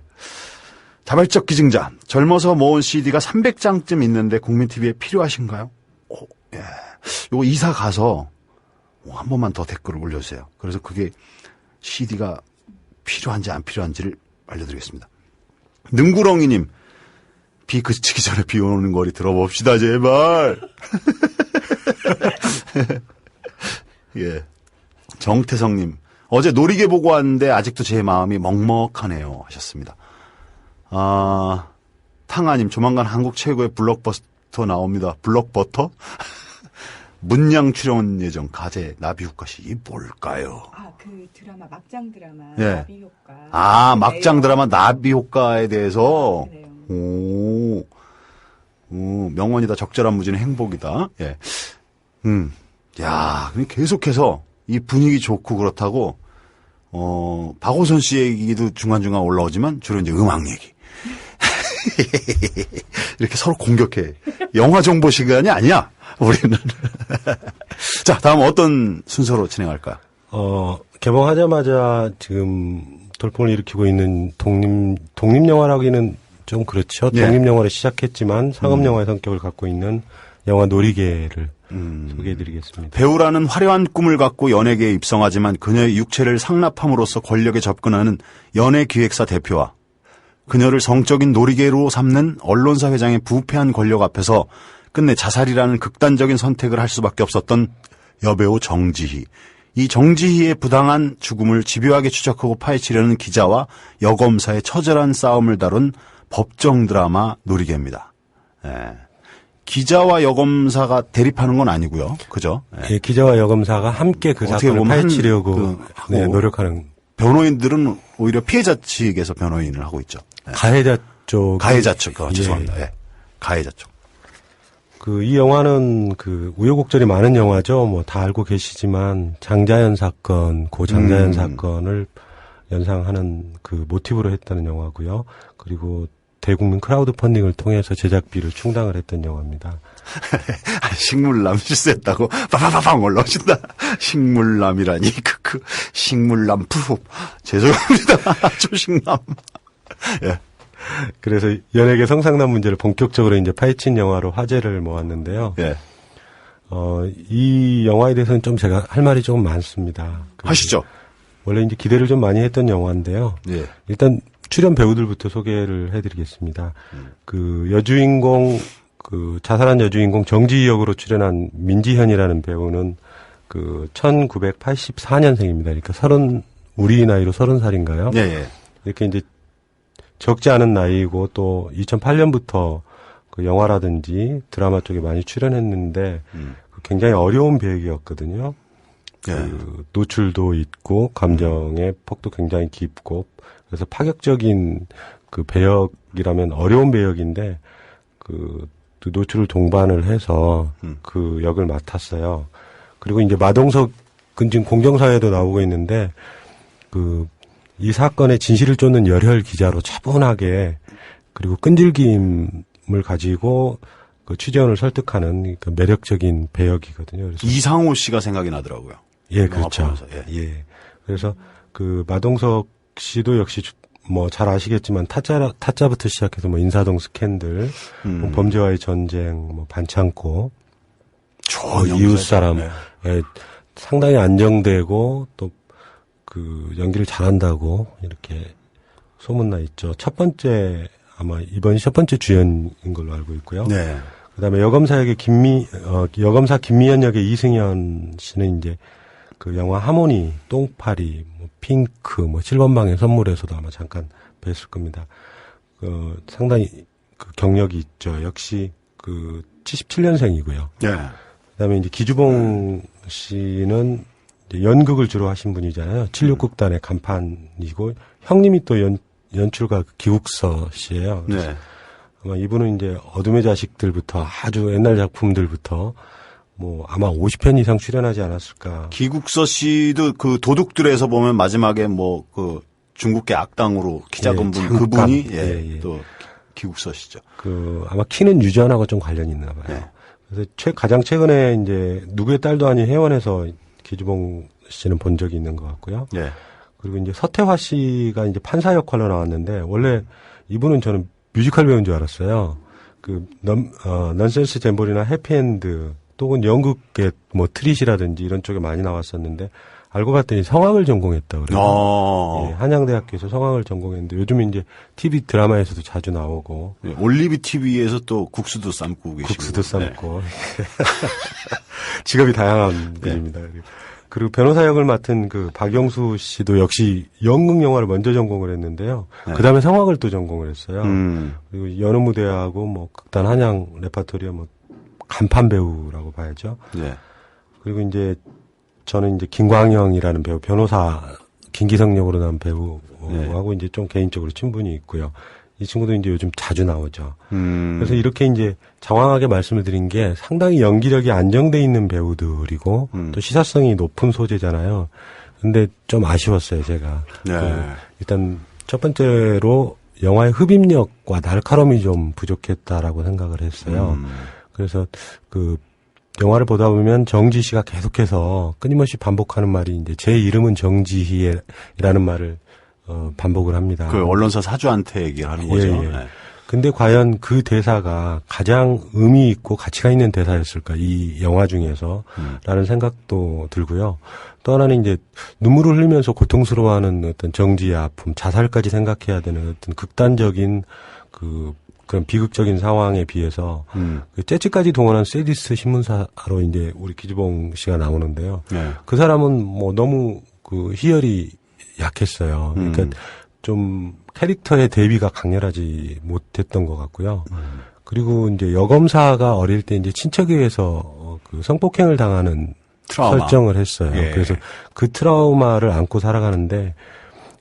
자발적 기증자. 젊어서 모은 CD가 300장쯤 있는데 국민TV에 필요하신가요? 예. 요거 이사 가서 한 번만 더 댓글을 올려주세요. 그래서 그게 CD가 필요한지 안 필요한지를 알려드리겠습니다. 능구렁이님. 비 그치기 전에 비 오는 거리 들어봅시다, 제발. 예. 정태성님. 어제 놀이개 보고 왔는데 아직도 제 마음이 먹먹하네요. 하셨습니다. 탕아님. 조만간 한국 최고의 블록버스터 나옵니다. 블록버터? 문양 출연 예정 가제 나비효과시. 이 뭘까요? 그 드라마 막장 드라마 예. 나비효과. 막장 드라마 나비효과에 대해서. 그래요. 오, 명언이다. 적절한 무지는 행복이다. 예. 야, 계속해서 이 분위기 좋고 그렇다고, 박호선 씨 얘기도 중간중간 올라오지만 주로 이제 음악 얘기. 이렇게 서로 공격해. 영화 정보 시간이 아니야, 우리는. 자, 다음 어떤 순서로 진행할까요? 개봉하자마자 지금 돌풍을 일으키고 있는 독립영화라기는 좀 그렇죠. 예. 독립영화를 시작했지만 상업영화의 성격을 갖고 있는 영화 놀이개를 소개해드리겠습니다. 배우라는 화려한 꿈을 갖고 연예계에 입성하지만 그녀의 육체를 상납함으로써 권력에 접근하는 연예기획사 대표와 그녀를 성적인 놀이개로 삼는 언론사 회장의 부패한 권력 앞에서 끝내 자살이라는 극단적인 선택을 할 수밖에 없었던 여배우 정지희. 이 정지희의 부당한 죽음을 집요하게 추적하고 파헤치려는 기자와 여검사의 처절한 싸움을 다룬 법정 드라마 놀이개입니다. 예. 기자와 여검사가 대립하는 건 아니고요. 그죠? 예. 예, 기자와 여검사가 함께 그 사건을 파헤치려고 노력하는. 변호인들은 오히려 피해자 측에서 변호인을 하고 있죠. 예. 가해자 쪽. 가해자 측. 죄송합니다. 예. 예. 가해자 쪽. 이 영화는 우여곡절이 많은 영화죠. 뭐 다 알고 계시지만 장자연 사건, 고 장자연 사건을 연상하는 모티브로 했다는 영화고요. 그리고 대국민 크라우드 펀딩을 통해서 제작비를 충당을 했던 영화입니다. 식물남 실수했다고 빠바바방 올라오신다. 식물남이라니 식물남 푸 죄송합니다. 초식남. 예. 그래서 연예계 성상남 문제를 본격적으로 이제 파헤친 영화로 화제를 모았는데요. 예. 이 영화에 대해서는 좀 제가 할 말이 조금 많습니다. 하시죠. 원래 이제 기대를 좀 많이 했던 영화인데요. 예. 일단 출연 배우들부터 소개를 해드리겠습니다. 여주인공, 자살한 여주인공 정지희 역으로 출연한 민지현이라는 배우는 1984년생입니다. 그러니까 우리 나이로 30살인가요? 예, 예. 이렇게 이제 적지 않은 나이고 또 2008년부터 영화라든지 드라마 쪽에 많이 출연했는데 굉장히 어려운 배역이었거든요. 예. 노출도 있고 감정의 폭도 굉장히 깊고 그래서 파격적인 배역이라면 어려운 배역인데 노출을 동반을 해서 그 역을 맡았어요. 그리고 이제 마동석은 지금 공정사회도 나오고 있는데 이 사건의 진실을 쫓는 열혈 기자로 차분하게 그리고 끈질김을 가지고 취재원을 설득하는 매력적인 배역이거든요. 그래서 이상호 씨가 생각이 나더라고요. 예, 그렇죠. 예. 예. 그래서 마동석 씨도 역시 뭐 잘 아시겠지만 타짜부터 시작해서 뭐 인사동 스캔들, 뭐 범죄와의 전쟁, 뭐 반창고, 이웃사람, 네. 예, 상당히 안정되고 또 연기를 잘한다고 이렇게 소문나 있죠. 아마 이번이 첫 번째 주연인 걸로 알고 있고요. 네. 그다음에 여검사 김미연 역의 이승현 씨는 이제 영화 하모니, 똥파리, 뭐 핑크, 뭐 7번방의 선물에서도 아마 잠깐 뵀을 겁니다. 상당히 경력이 있죠. 역시 77년생이고요. 네. 그다음에 이제 기주봉 씨는 이제 연극을 주로 하신 분이잖아요. 76극단의 간판이고 형님이 또 연출가 기욱서 씨예요. 네. 아마 이분은 이제 어둠의 자식들부터 아주 옛날 작품들부터 뭐 아마 50편 이상 출연하지 않았을까. 기국서 씨도 도둑들에서 보면 마지막에 중국계 악당으로 키 작은 분 그분이 또 기국서 씨죠. 아마 키는 유전하고 좀 관련이 있나 봐요. 네. 그래서 가장 최근에 이제 누구의 딸도 아닌 회원에서 기주봉 씨는 본 적이 있는 것 같고요. 네. 그리고 이제 서태화 씨가 이제 판사 역할로 나왔는데 원래 이분은 저는 뮤지컬 배우인 줄 알았어요. 넌센스 잼볼이나 해피엔드 또는 연극의 뭐 트릿이라든지 이런 쪽에 많이 나왔었는데 알고 봤더니 성악을 전공했다 그래요. 예, 한양대학교에서 성악을 전공했는데 요즘 이제 TV 드라마에서도 자주 나오고. 네, 올리브 TV에서 또 국수도 삶고 계시고. 국수도 삶고. 네. 직업이 다양한 분입니다. 그리고 변호사 역을 맡은 박영수 씨도 역시 연극 영화를 먼저 전공을 했는데요. 네. 그 다음에 성악을 또 전공을 했어요. 그리고 여느 무대하고 뭐 극단 한양 레파토리에 뭐 간판 배우라고 봐야죠. 네. 그리고 이제 저는 이제 김광영이라는 배우, 변호사 김기성 역으로 나온 배우하고 이제 좀 개인적으로 친분이 있고요. 이 친구도 이제 요즘 자주 나오죠. 그래서 이렇게 이제 장황하게 말씀을 드린 게 상당히 연기력이 안정돼 있는 배우들이고 또 시사성이 높은 소재잖아요. 근데 좀 아쉬웠어요, 제가. 네. 일단 첫 번째로 영화의 흡입력과 날카로움이 좀 부족했다라고 생각을 했어요. 그래서 영화를 보다 보면 정지희 씨가 계속해서 끊임없이 반복하는 말이 이제 제 이름은 정지희라는 말을 반복을 합니다. 그 언론사 사주한테 얘기를 하는 거죠. 예. 네. 근데 과연 그 대사가 가장 의미 있고 가치가 있는 대사였을까, 이 영화 중에서, 라는 생각도 들고요. 또 하나는 이제 눈물을 흘리면서 고통스러워하는 어떤 정지의 아픔, 자살까지 생각해야 되는 어떤 극단적인 그런 비극적인 상황에 비해서 그 재치까지 동원한 세디스 신문사로 이제 우리 기주봉 씨가 나오는데요. 네. 그 사람은 뭐 너무 그 희열이 약했어요. 그러니까 좀 캐릭터의 대비가 강렬하지 못했던 것 같고요. 그리고 이제 여검사가 어릴 때 이제 친척에 의해서 그 성폭행을 당하는 트라우마. 설정을 했어요. 예. 그래서 그 트라우마를 안고 살아가는데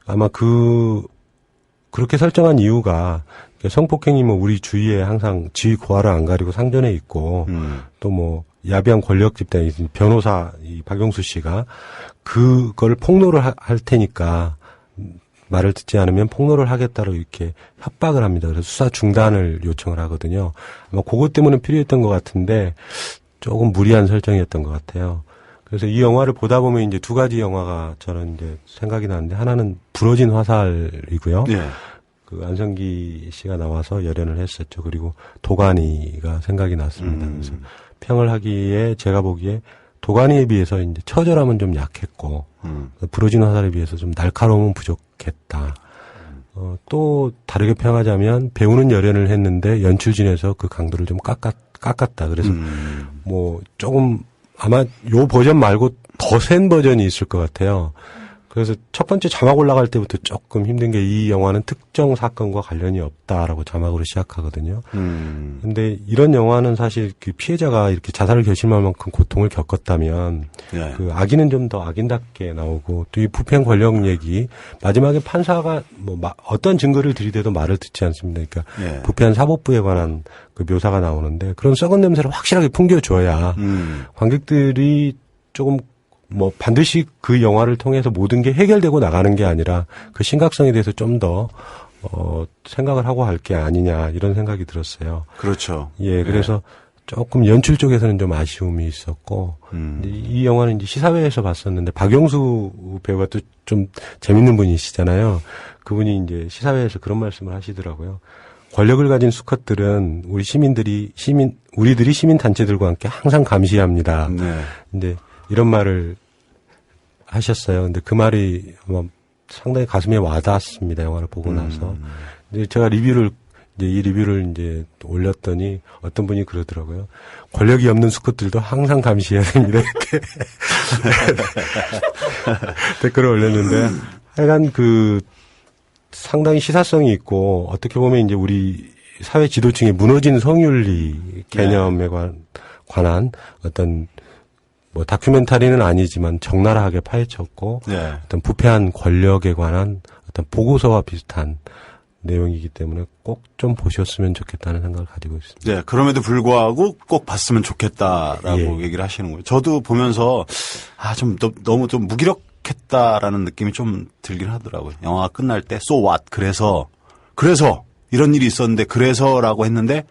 아마 그렇게 설정한 이유가 성폭행이면 우리 주위에 항상 지위 고하를 안 가리고 상존해 있고 또 뭐 야비한 권력 집단이 변호사 이 박용수 씨가 그걸 폭로를 할 테니까 말을 듣지 않으면 폭로를 하겠다고 이렇게 협박을 합니다. 그래서 수사 중단을 요청을 하거든요. 아마 그것 때문에 필요했던 것 같은데 조금 무리한 설정이었던 것 같아요. 그래서 이 영화를 보다 보면 이제 두 가지 영화가 저는 이제 생각이 나는데 하나는 부러진 화살이고요. 예. 그 안성기 씨가 나와서 열연을 했었죠. 그리고 도가니가 생각이 났습니다. 그래서 평을 하기에 제가 보기에 도가니에 비해서 이제 처절함은 좀 약했고 부러진 화살에 비해서 좀 날카로움은 부족했다. 또 다르게 평하자면 배우는 열연을 했는데 연출진에서 그 강도를 좀 깎았다. 그래서 뭐 조금 아마 요 버전 말고 더 센 버전이 있을 것 같아요. 그래서 첫 번째 자막 올라갈 때부터 조금 힘든 게 이 영화는 특정 사건과 관련이 없다라고 자막으로 시작하거든요. 근데 이런 영화는 사실 그 피해자가 이렇게 자살을 결심할 만큼 고통을 겪었다면 예. 그 악인은 좀 더 악인답게 나오고 또 이 부패한 권력 얘기 마지막에 판사가 뭐 어떤 증거를 들이대도 말을 듣지 않습니다. 그러니까 예. 부패한 사법부에 관한 그 묘사가 나오는데 그런 썩은 냄새를 확실하게 풍겨줘야 관객들이 조금 뭐 반드시 그 영화를 통해서 모든 게 해결되고 나가는 게 아니라 그 심각성에 대해서 좀 더 생각을 하고 할 게 아니냐 이런 생각이 들었어요. 그렇죠. 예, 그래서 조금 연출 쪽에서는 좀 아쉬움이 있었고 이 영화는 이제 시사회에서 봤었는데 박용수 배우가 또 좀 재밌는 분이시잖아요. 그분이 이제 시사회에서 그런 말씀을 하시더라고요. 권력을 가진 수컷들은 우리들이 시민 단체들과 함께 항상 감시합니다. 네. 근데 이런 말을 하셨어요. 근데 그 말이 상당히 가슴에 와닿았습니다. 영화를 보고 나서. 근데 제가 이 리뷰를 이제 올렸더니 어떤 분이 그러더라고요. 권력이 없는 수컷들도 항상 감시해야 됩니다. 이렇게 댓글을 올렸는데 하여간 상당히 시사성이 있고 어떻게 보면 이제 우리 사회 지도층의 무너진 성윤리 개념에 관한 어떤 뭐 다큐멘터리는 아니지만 적나라하게 파헤쳤고 어떤 부패한 권력에 관한 어떤 보고서와 비슷한 내용이기 때문에 꼭 좀 보셨으면 좋겠다는 생각을 가지고 있습니다. 네, 그럼에도 불구하고 꼭 봤으면 좋겠다라고 얘기를 하시는 거예요. 저도 보면서 너무 좀 무기력했다라는 느낌이 좀 들긴 하더라고요. 영화가 끝날 때 so what 그래서 이런 일이 있었는데 그래서라고 했는데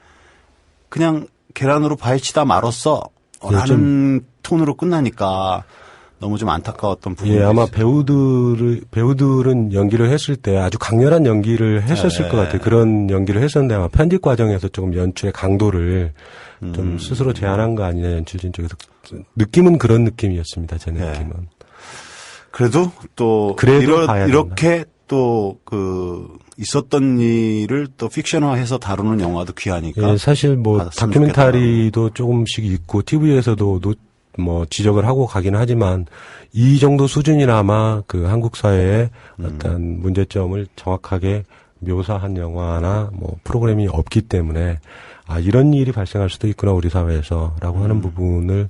그냥 계란으로 파헤치다 말았어. 라는 톤으로 끝나니까 너무 좀 안타까웠던 부분이 아마 있어요. 배우들은 연기를 했을 때 아주 강렬한 연기를 했었을 것 같아요. 그런 연기를 했었는데 아마 편집 과정에서 조금 연출의 강도를 좀 스스로 제한한 거 아니냐 연출진 쪽에서 느낌은 그런 느낌이었습니다. 제 느낌은. 그래도 또 이렇게 또 있었던 일을 또 픽션화해서 다루는 영화도 귀하니까. 예, 사실 뭐 다큐멘터리도 조금씩 있고 TV에서도 뭐 지적을 하고 가기는 하지만 이 정도 수준이나마 그 한국 사회의 어떤 문제점을 정확하게 묘사한 영화나 뭐 프로그램이 없기 때문에 이런 일이 발생할 수도 있구나 우리 사회에서라고 하는 부분을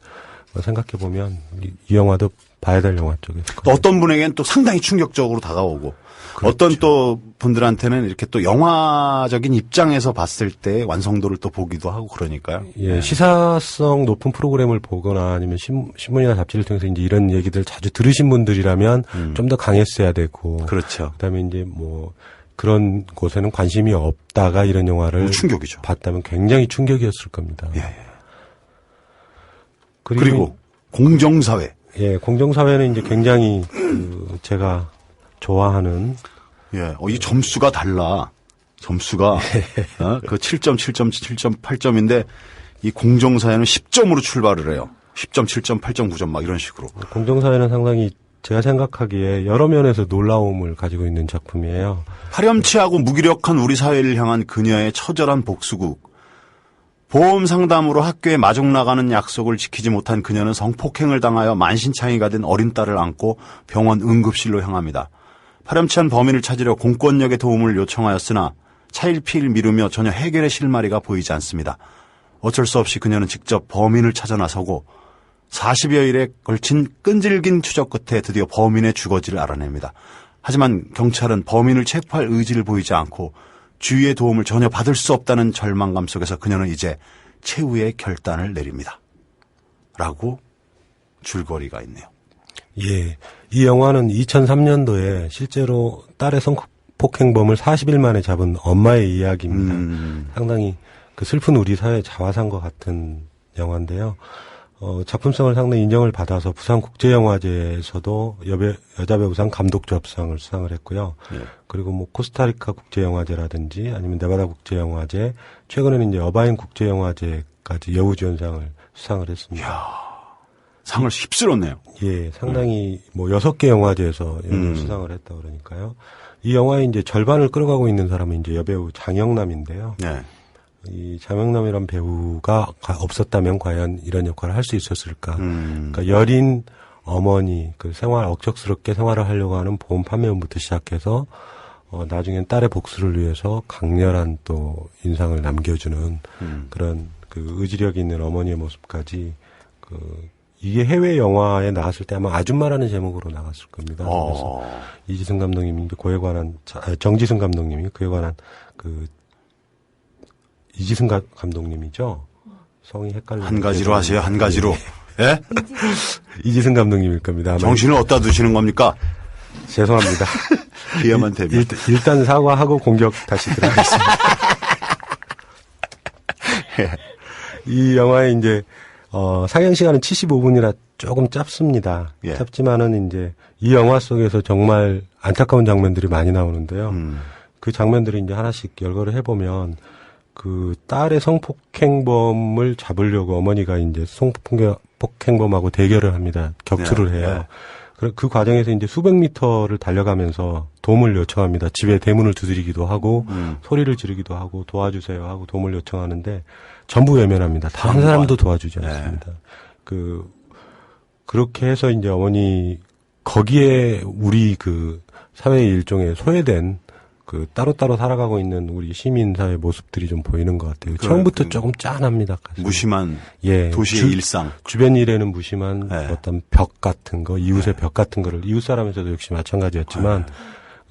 생각해 보면 이 영화도 봐야 될 영화 쪽에 또 어떤 분에게는 또 상당히 충격적으로 다가오고 그렇죠. 어떤 또 분들한테는 이렇게 또 영화적인 입장에서 봤을 때 완성도를 또 보기도 하고 그러니까요. 예, 시사성 높은 프로그램을 보거나 아니면 신문이나 잡지를 통해서 이제 이런 얘기들 자주 들으신 분들이라면 좀 더 강했어야 되고. 그렇죠. 그다음에 이제 뭐 그런 곳에는 관심이 없다가 이런 영화를 충격이죠. 봤다면 굉장히 충격이었을 겁니다. 예. 그리고 공정사회. 예, 공정사회는 이제 굉장히 제가 좋아하는. 예, 이 점수가 달라. 점수가 그 7점, 7점, 7점, 8점인데 이 공정사회는 10점으로 출발을 해요. 10점, 7점, 8점, 9점 막 이런 식으로. 공정사회는 상당히 제가 생각하기에 여러 면에서 놀라움을 가지고 있는 작품이에요. 파렴치하고 무기력한 우리 사회를 향한 그녀의 처절한 복수국. 보험 상담으로 학교에 마중 나가는 약속을 지키지 못한 그녀는 성폭행을 당하여 만신창이가 된 어린 딸을 안고 병원 응급실로 향합니다. 파렴치한 범인을 찾으려 공권력의 도움을 요청하였으나 차일피일 미루며 전혀 해결의 실마리가 보이지 않습니다. 어쩔 수 없이 그녀는 직접 범인을 찾아 나서고 40여일에 걸친 끈질긴 추적 끝에 드디어 범인의 주거지를 알아냅니다. 하지만 경찰은 범인을 체포할 의지를 보이지 않고 주위의 도움을 전혀 받을 수 없다는 절망감 속에서 그녀는 이제 최후의 결단을 내립니다. 라고 줄거리가 있네요. 예. 이 영화는 2003년도에 실제로 딸의 성폭행범을 40일 만에 잡은 엄마의 이야기입니다. 상당히 그 슬픈 우리 사회의 자화상과 같은 영화인데요. 작품성을 상당히 인정을 받아서 부산국제영화제에서도 여자배우상 감독조합상을 수상을 했고요. 예. 그리고 뭐 코스타리카 국제영화제라든지 아니면 네바다 국제영화제, 최근에는 이제 어바인 국제영화제까지 여우주연상을 수상을 했습니다. 이야, 상을 휩쓸었네요. 예, 상당히 뭐 6개 영화제에서 수상을 했다 그러니까요. 이 영화의 이제 절반을 끌어가고 있는 사람은 이제 여배우 장영남인데요. 네. 이 장영남이란 배우가 없었다면 과연 이런 역할을 할 수 있었을까? 그러니까 여린 어머니, 그 억척스럽게 생활을 하려고 하는 보험 판매원부터 시작해서 나중엔 딸의 복수를 위해서 강렬한 또 인상을 남겨주는 그런 그 의지력 있는 어머니의 모습까지 이게 해외 영화에 나갔을 때 아마 아줌마라는 제목으로 나갔을 겁니다. 그래서 이지승 감독님이 그에 관한 정지승 감독님이 그에 관한 이지승 감독님이죠. 성이 헷갈려요. 한 가지로 하세요. 한 가지로. 예? 이지승 감독님일 겁니다. 아마 정신을 어디다 두시는 겁니까? 죄송합니다. 기회만 되면. 일단 사과하고 공격 다시 들어가겠습니다. 이 영화의 이제 상영 시간은 75분이라 조금 짧습니다. 예. 짧지만은 이제 이 영화 속에서 정말 안타까운 장면들이 많이 나오는데요. 그 장면들이 이제 하나씩 열거를 해보면 그 딸의 성폭행범을 잡으려고 어머니가 이제 성폭행범하고 대결을 합니다. 격투를 해요. 그 과정에서 이제 수백 미터를 달려가면서 도움을 요청합니다. 집에 대문을 두드리기도 하고 소리를 지르기도 하고 도와주세요 하고 도움을 요청하는데 전부 외면합니다. 단 한 사람도 도와주지 않습니다. 그렇게 해서 이제 어머니 거기에 우리 그 사회의 일종의 소외된 그 따로따로 살아가고 있는 우리 시민사회 모습들이 좀 보이는 것 같아요. 처음부터 조금 짠합니다. 가슴이. 무심한 도시의 일상. 주변 일에는 무심한 어떤 벽 같은 거, 이웃의 벽 같은 거를 이웃 사람에서도 역시 마찬가지였지만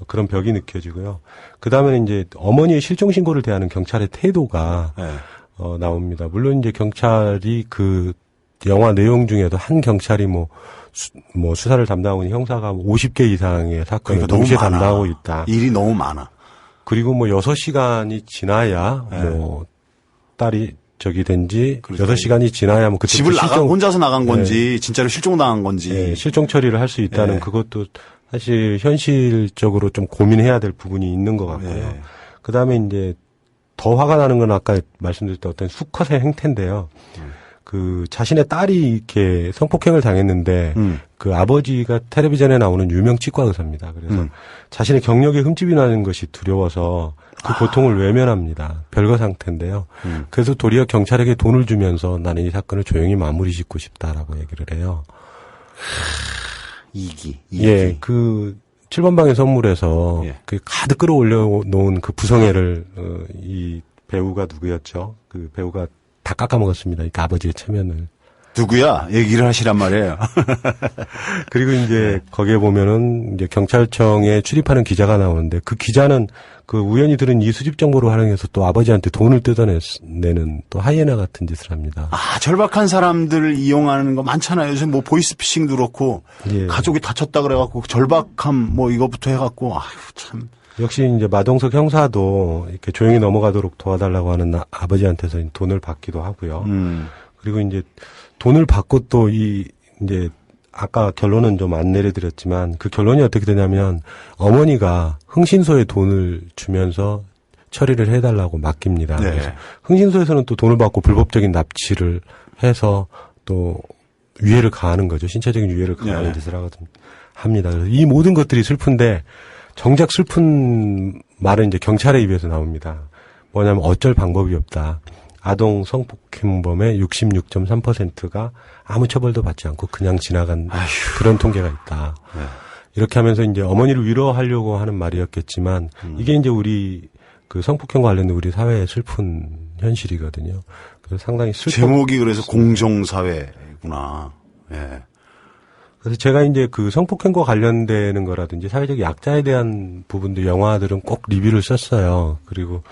그런 벽이 느껴지고요. 그 다음에는 이제 어머니의 실종 신고를 대하는 경찰의 태도가 나옵니다. 물론 이제 경찰이 그 영화 내용 중에도 한 경찰이 뭐 수사를 담당하고 있는 형사가 50개 이상의 사건을 그러니까 동시에 담당하고 있다. 일이 너무 많아. 그리고 뭐 6시간이 지나야 뭐 딸이 저기 된지 6시간이 지나야 뭐 집을 혼자서 나간 건지 진짜로 실종당한 건지 실종 처리를 할 수 있다는 그것도 사실 현실적으로 좀 고민해야 될 부분이 있는 것 같고요. 그다음에 이제 더 화가 나는 건 아까 말씀드렸던 어떤 수컷의 행태인데요. 그 자신의 딸이 이렇게 성폭행을 당했는데 그 아버지가 텔레비전에 나오는 유명 치과 의사입니다. 그래서 자신의 경력에 흠집이 나는 것이 두려워서 그 고통을 외면합니다. 별거 상태인데요. 그래서 도리어 경찰에게 돈을 주면서 나는 이 사건을 조용히 마무리 짓고 싶다라고 얘기를 해요. 이기. 예, 그 7번 방의 선물에서 그 가득 끌어올려 놓은 그 부성애를 이 배우가 누구였죠? 그 배우가 다 깎아먹었습니다. 그러니까 아버지의 체면을. 누구야? 얘기를 하시란 말이에요. 그리고 이제 거기에 보면은 이제 경찰청에 출입하는 기자가 나오는데 그 기자는 그 우연히 들은 이 수집 정보를 활용해서 또 아버지한테 돈을 뜯어내는 또 하이에나 같은 짓을 합니다. 절박한 사람들을 이용하는 거 많잖아요. 요즘 뭐 보이스피싱도 그렇고 가족이 다쳤다 그래갖고 절박함 뭐 이거부터 해갖고 참. 역시 이제 마동석 형사도 이렇게 조용히 넘어가도록 도와달라고 하는 아버지한테서 돈을 받기도 하고요. 그리고 이제 돈을 받고 또 이제 아까 결론은 좀 안 내려드렸지만 그 결론이 어떻게 되냐면 어머니가 흥신소에 돈을 주면서 처리를 해달라고 맡깁니다. 네. 그래서 흥신소에서는 또 돈을 받고 불법적인 납치를 해서 또 위해를 가하는 거죠. 신체적인 위해를 가하는 네. 짓을 합니다. 그래서 이 모든 것들이 슬픈데 정작 슬픈 말은 이제 경찰의 입에서 나옵니다. 뭐냐면 어쩔 방법이 없다. 아동 성폭행범의 66.3%가 아무 처벌도 받지 않고 그냥 지나간 그런 통계가 있다. 네. 이렇게 하면서 이제 어머니를 위로하려고 하는 말이었겠지만 이게 이제 우리 그 성폭행과 관련된 우리 사회의 슬픈 현실이거든요. 그래서 상당히 제목이 그래서 공정사회구나. 예. 그래서 제가 이제 그 성폭행과 관련되는 거라든지 사회적 약자에 대한 부분도 영화들은 꼭 리뷰를 썼어요. 그리고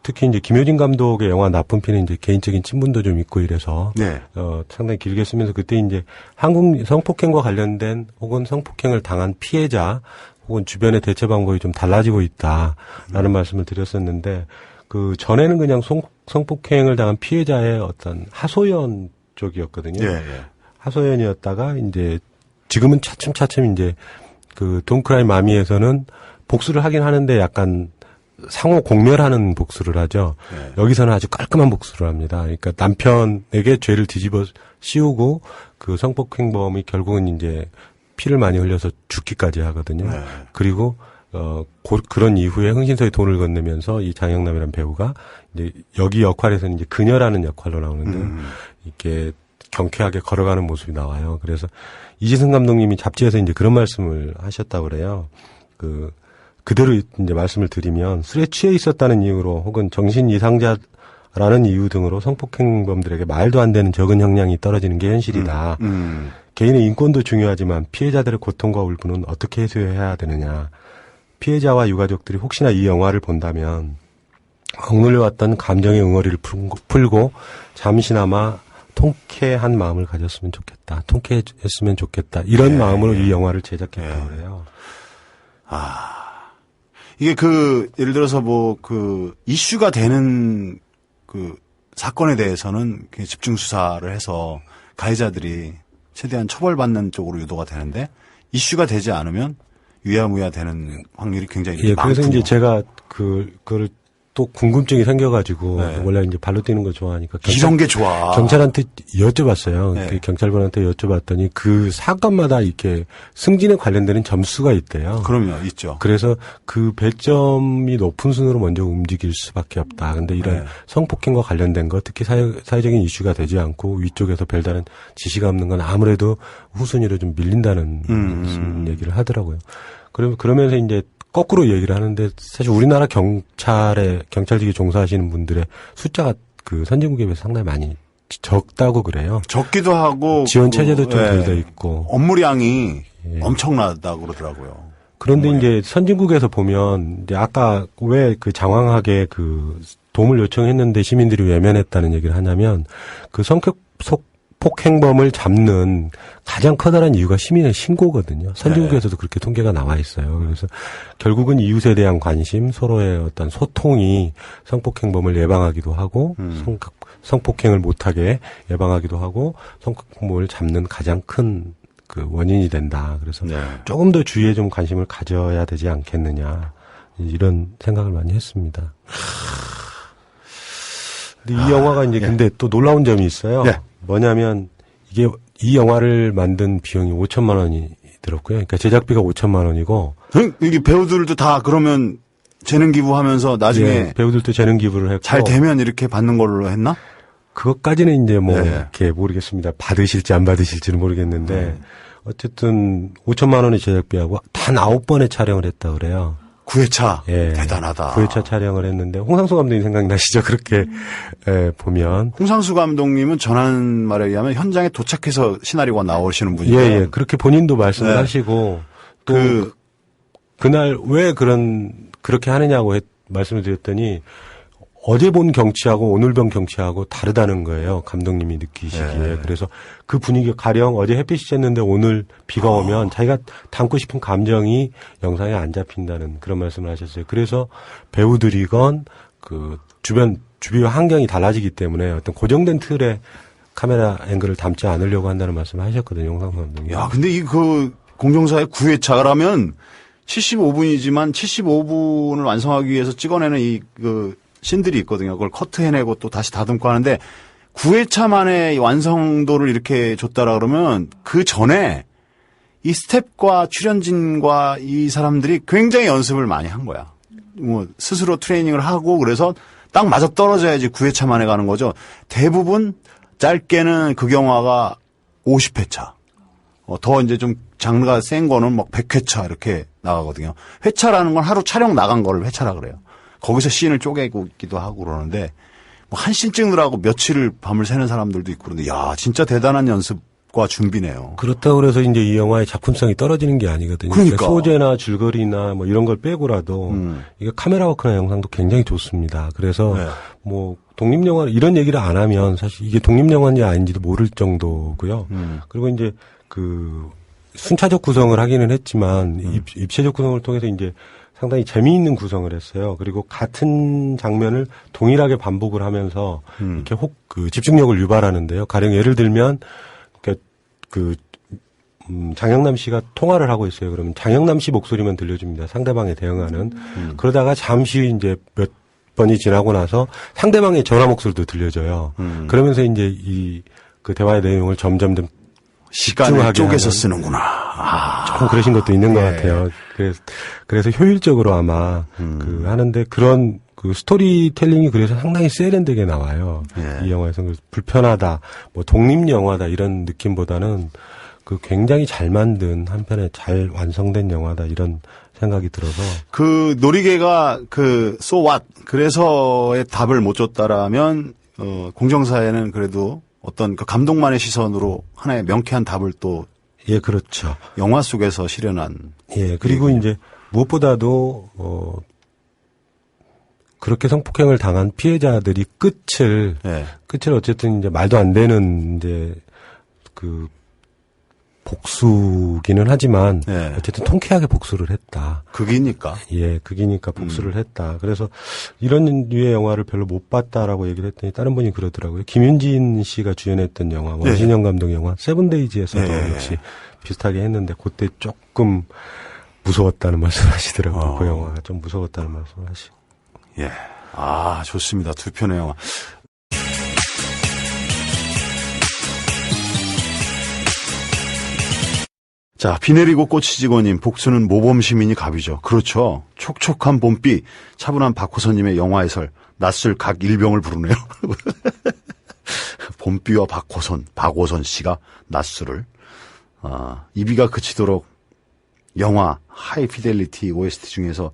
특히 이제 김효진 감독의 영화 나쁜 피는 이제 개인적인 친분도 좀 있고 이래서 네. 상당히 길게 쓰면서 그때 이제 한국 성폭행과 관련된 혹은 성폭행을 당한 피해자 혹은 주변의 대처 방법이 좀 달라지고 있다라는 말씀을 드렸었는데 그 전에는 그냥 성폭행을 당한 피해자의 어떤 하소연 쪽이었거든요. 예, 예. 하소연이었다가 이제 지금은 차츰 이제 그 돈크라이 마미에서는 복수를 하긴 하는데 약간 상호 공멸하는 복수를 하죠. 네. 여기서는 아주 깔끔한 복수를 합니다. 그러니까 남편에게 죄를 뒤집어 씌우고 그 성폭행범이 결국은 이제 피를 많이 흘려서 죽기까지 하거든요. 네. 그리고 그런 이후에 흥신소에 돈을 건네면서 이 장영남이라는 배우가 이제 여기 역할에서는 이제 그녀라는 역할로 나오는데 이렇게 경쾌하게 걸어가는 모습이 나와요. 그래서 이지승 감독님이 잡지에서 이제 그런 말씀을 하셨다고 그래요. 그대로 이제 말씀을 드리면 술에 취해 있었다는 이유로 혹은 정신 이상자라는 이유 등으로 성폭행범들에게 말도 안 되는 적은 형량이 떨어지는 게 현실이다. 개인의 인권도 중요하지만 피해자들의 고통과 울분은 어떻게 해소해야 되느냐. 피해자와 유가족들이 혹시나 이 영화를 본다면 억눌려왔던 감정의 응어리를 풀고 잠시나마 통쾌한 마음을 가졌으면 좋겠다. 통쾌했으면 좋겠다. 이런 마음으로 이 영화를 제작했다고 그래요. 이게 예를 들어서 이슈가 되는 사건에 대해서는 집중 수사를 해서 가해자들이 최대한 처벌받는 쪽으로 유도가 되는데 이슈가 되지 않으면 유야무야 되는 확률이 굉장히 많군요. 그래서 이제 제가 그거를 또 궁금증이 생겨가지고 네. 원래 이제 발로 뛰는 거 좋아하니까 이런 게 좋아. 경찰한테 여쭤봤어요. 네. 그 경찰관한테 여쭤봤더니 그 사건마다 이렇게 승진에 관련되는 점수가 있대요. 그럼요, 있죠. 그래서 그 배점이 높은 순으로 먼저 움직일 수밖에 없다. 근데 이런 네. 성폭행과 관련된 거 특히 사회적인 이슈가 되지 않고 위쪽에서 별다른 지시가 없는 건 아무래도 후순위로 좀 밀린다는 무슨 얘기를 하더라고요. 그러면서 이제 거꾸로 얘기를 하는데 사실 우리나라 경찰직에 종사하시는 분들의 숫자가 그 선진국에 비해서 상당히 많이 적다고 그래요. 적기도 하고 지원 체제도 좀 덜 돼 있고 업무량이 엄청나다고 그러더라고요. 그런데 이제 선진국에서 보면 이제 아까 왜 장황하게 도움을 요청했는데 시민들이 외면했다는 얘기를 하냐면 폭행범을 잡는 가장 커다란 이유가 시민의 신고거든요. 선진국에서도 그렇게 통계가 나와 있어요. 그래서 결국은 이웃에 대한 관심, 서로의 어떤 소통이 성폭행범을 예방하기도 하고 성폭행을 못하게 예방하기도 하고 성폭행범을 잡는 가장 큰 원인이 된다. 그래서 조금 더 주위에 좀 관심을 가져야 되지 않겠느냐 이런 생각을 많이 했습니다. 근데 이 영화가 이제 근데 또 놀라운 점이 있어요. 뭐냐면 이 영화를 만든 비용이 5천만 원이 들었고요. 그러니까 제작비가 5천만 원이고. 이게 배우들도 다 그러면 재능 기부하면서 나중에 배우들도 재능 기부를 했고 잘 되면 이렇게 받는 걸로 했나? 그것까지는 이제 이렇게 모르겠습니다. 받으실지 안 받으실지는 모르겠는데 어쨌든 5천만 원의 제작비하고 단 9번의 촬영을 했다 그래요. 9회차. 대단하다. 9회차 촬영을 했는데 홍상수 감독님 생각나시죠? 그렇게 보면. 홍상수 감독님은 전한 말에 의하면 현장에 도착해서 시나리오가 나오시는 분이에요. 그렇게 본인도 말씀을 하시고 또 그날 왜 그렇게 하느냐고 말씀을 드렸더니 어제 본 경치하고 오늘 본 경치하고 다르다는 거예요. 감독님이 느끼시기에. 그래서 그 분위기가 가령 어제 햇빛이 쬐는데 오늘 비가 오면 자기가 담고 싶은 감정이 영상에 안 잡힌다는 그런 말씀을 하셨어요. 그래서 배우들이건 주변 환경이 달라지기 때문에 어떤 고정된 틀에 카메라 앵글을 담지 않으려고 한다는 말씀을 하셨거든요, 홍상수 감독님. 야, 근데 공정사의 9회차라면 75분이지만 75분을 완성하기 위해서 찍어내는 씬들이 있거든요. 그걸 커트해내고 또 다시 다듬고 하는데 9회차 만에 완성도를 이렇게 줬다라 그러면 그 전에 이 스텝과 출연진과 이 사람들이 굉장히 연습을 많이 한 거야. 뭐 스스로 트레이닝을 하고 그래서 딱 맞아 떨어져야지 9회차 만에 가는 거죠. 대부분 짧게는 극영화가 50회차. 더 이제 좀 장르가 센 거는 막 100회차 이렇게 나가거든요. 회차라는 건 하루 촬영 나간 거를 회차라 그래요. 거기서 씬을 쪼개고 있기도 하고 그러는데 뭐 한 씬 찍느라고 며칠을 밤을 새는 사람들도 있고 그런데 야, 진짜 대단한 연습과 준비네요. 그렇다고 그래서 이제 이 영화의 작품성이 떨어지는 게 아니거든요. 그러니까. 소재나 줄거리나 뭐 이런 걸 빼고라도 이게 카메라 워크나 영상도 굉장히 좋습니다. 그래서 네. 뭐 독립영화 이런 얘기를 안 하면 사실 이게 독립영화인지 아닌지도 모를 정도고요. 그리고 이제 순차적 구성을 하기는 했지만 입체적 구성을 통해서 이제 상당히 재미있는 구성을 했어요. 그리고 같은 장면을 동일하게 반복을 하면서 이렇게 집중력을 유발하는데요. 가령 예를 들면 장영남 씨가 통화를 하고 있어요. 그러면 장영남 씨 목소리만 들려줍니다. 상대방에 대응하는. 그러다가 잠시 이제 몇 번이 지나고 나서 상대방의 전화 목소리도 들려줘요. 그러면서 이제 그 대화의 내용을 점점 시간을 쪼개서 쓰는구나. 조금 그러신 것도 있는 것 같아요. 그래서 효율적으로 아마 하는데 그런 스토리텔링이 그래서 상당히 세련되게 나와요. 이 영화에서 불편하다, 뭐 독립영화다 이런 느낌보다는 굉장히 잘 만든 한편에 잘 완성된 영화다 이런 생각이 들어서 노리개가 so what 그래서의 답을 못 줬다라면 공정사에는 그래도 어떤 감독만의 시선으로 하나의 명쾌한 답을 또 예, 그렇죠. 영화 속에서 실현한. 예, 그리고 이제 무엇보다도 그렇게 성폭행을 당한 피해자들이 끝을 어쨌든 이제 말도 안 되는 이제 복수기는 하지만 어쨌든 통쾌하게 복수를 했다. 극이니까. 예, 극이니까 복수를 했다. 그래서 이런 류의 영화를 별로 못 봤다라고 얘기를 했더니 다른 분이 그러더라고요. 김윤진 씨가 주연했던 영화, 원신영 감독 영화 세븐데이즈에서도 역시 비슷하게 했는데 그때 조금 무서웠다는 말씀을 하시더라고요. 그 영화가 좀 무서웠다는 말씀을 하시고. 예. 좋습니다. 두 편의 영화. 자, 비 내리고 꽃이 지고님, 복수는 모범시민이 갑이죠. 그렇죠. 촉촉한 봄비, 차분한 박호선님의 영화 해설, 낯설 각 일병을 부르네요. 봄비와 박호선 씨가 낯설을. 이비가 그치도록 영화 하이피델리티 OST 중에서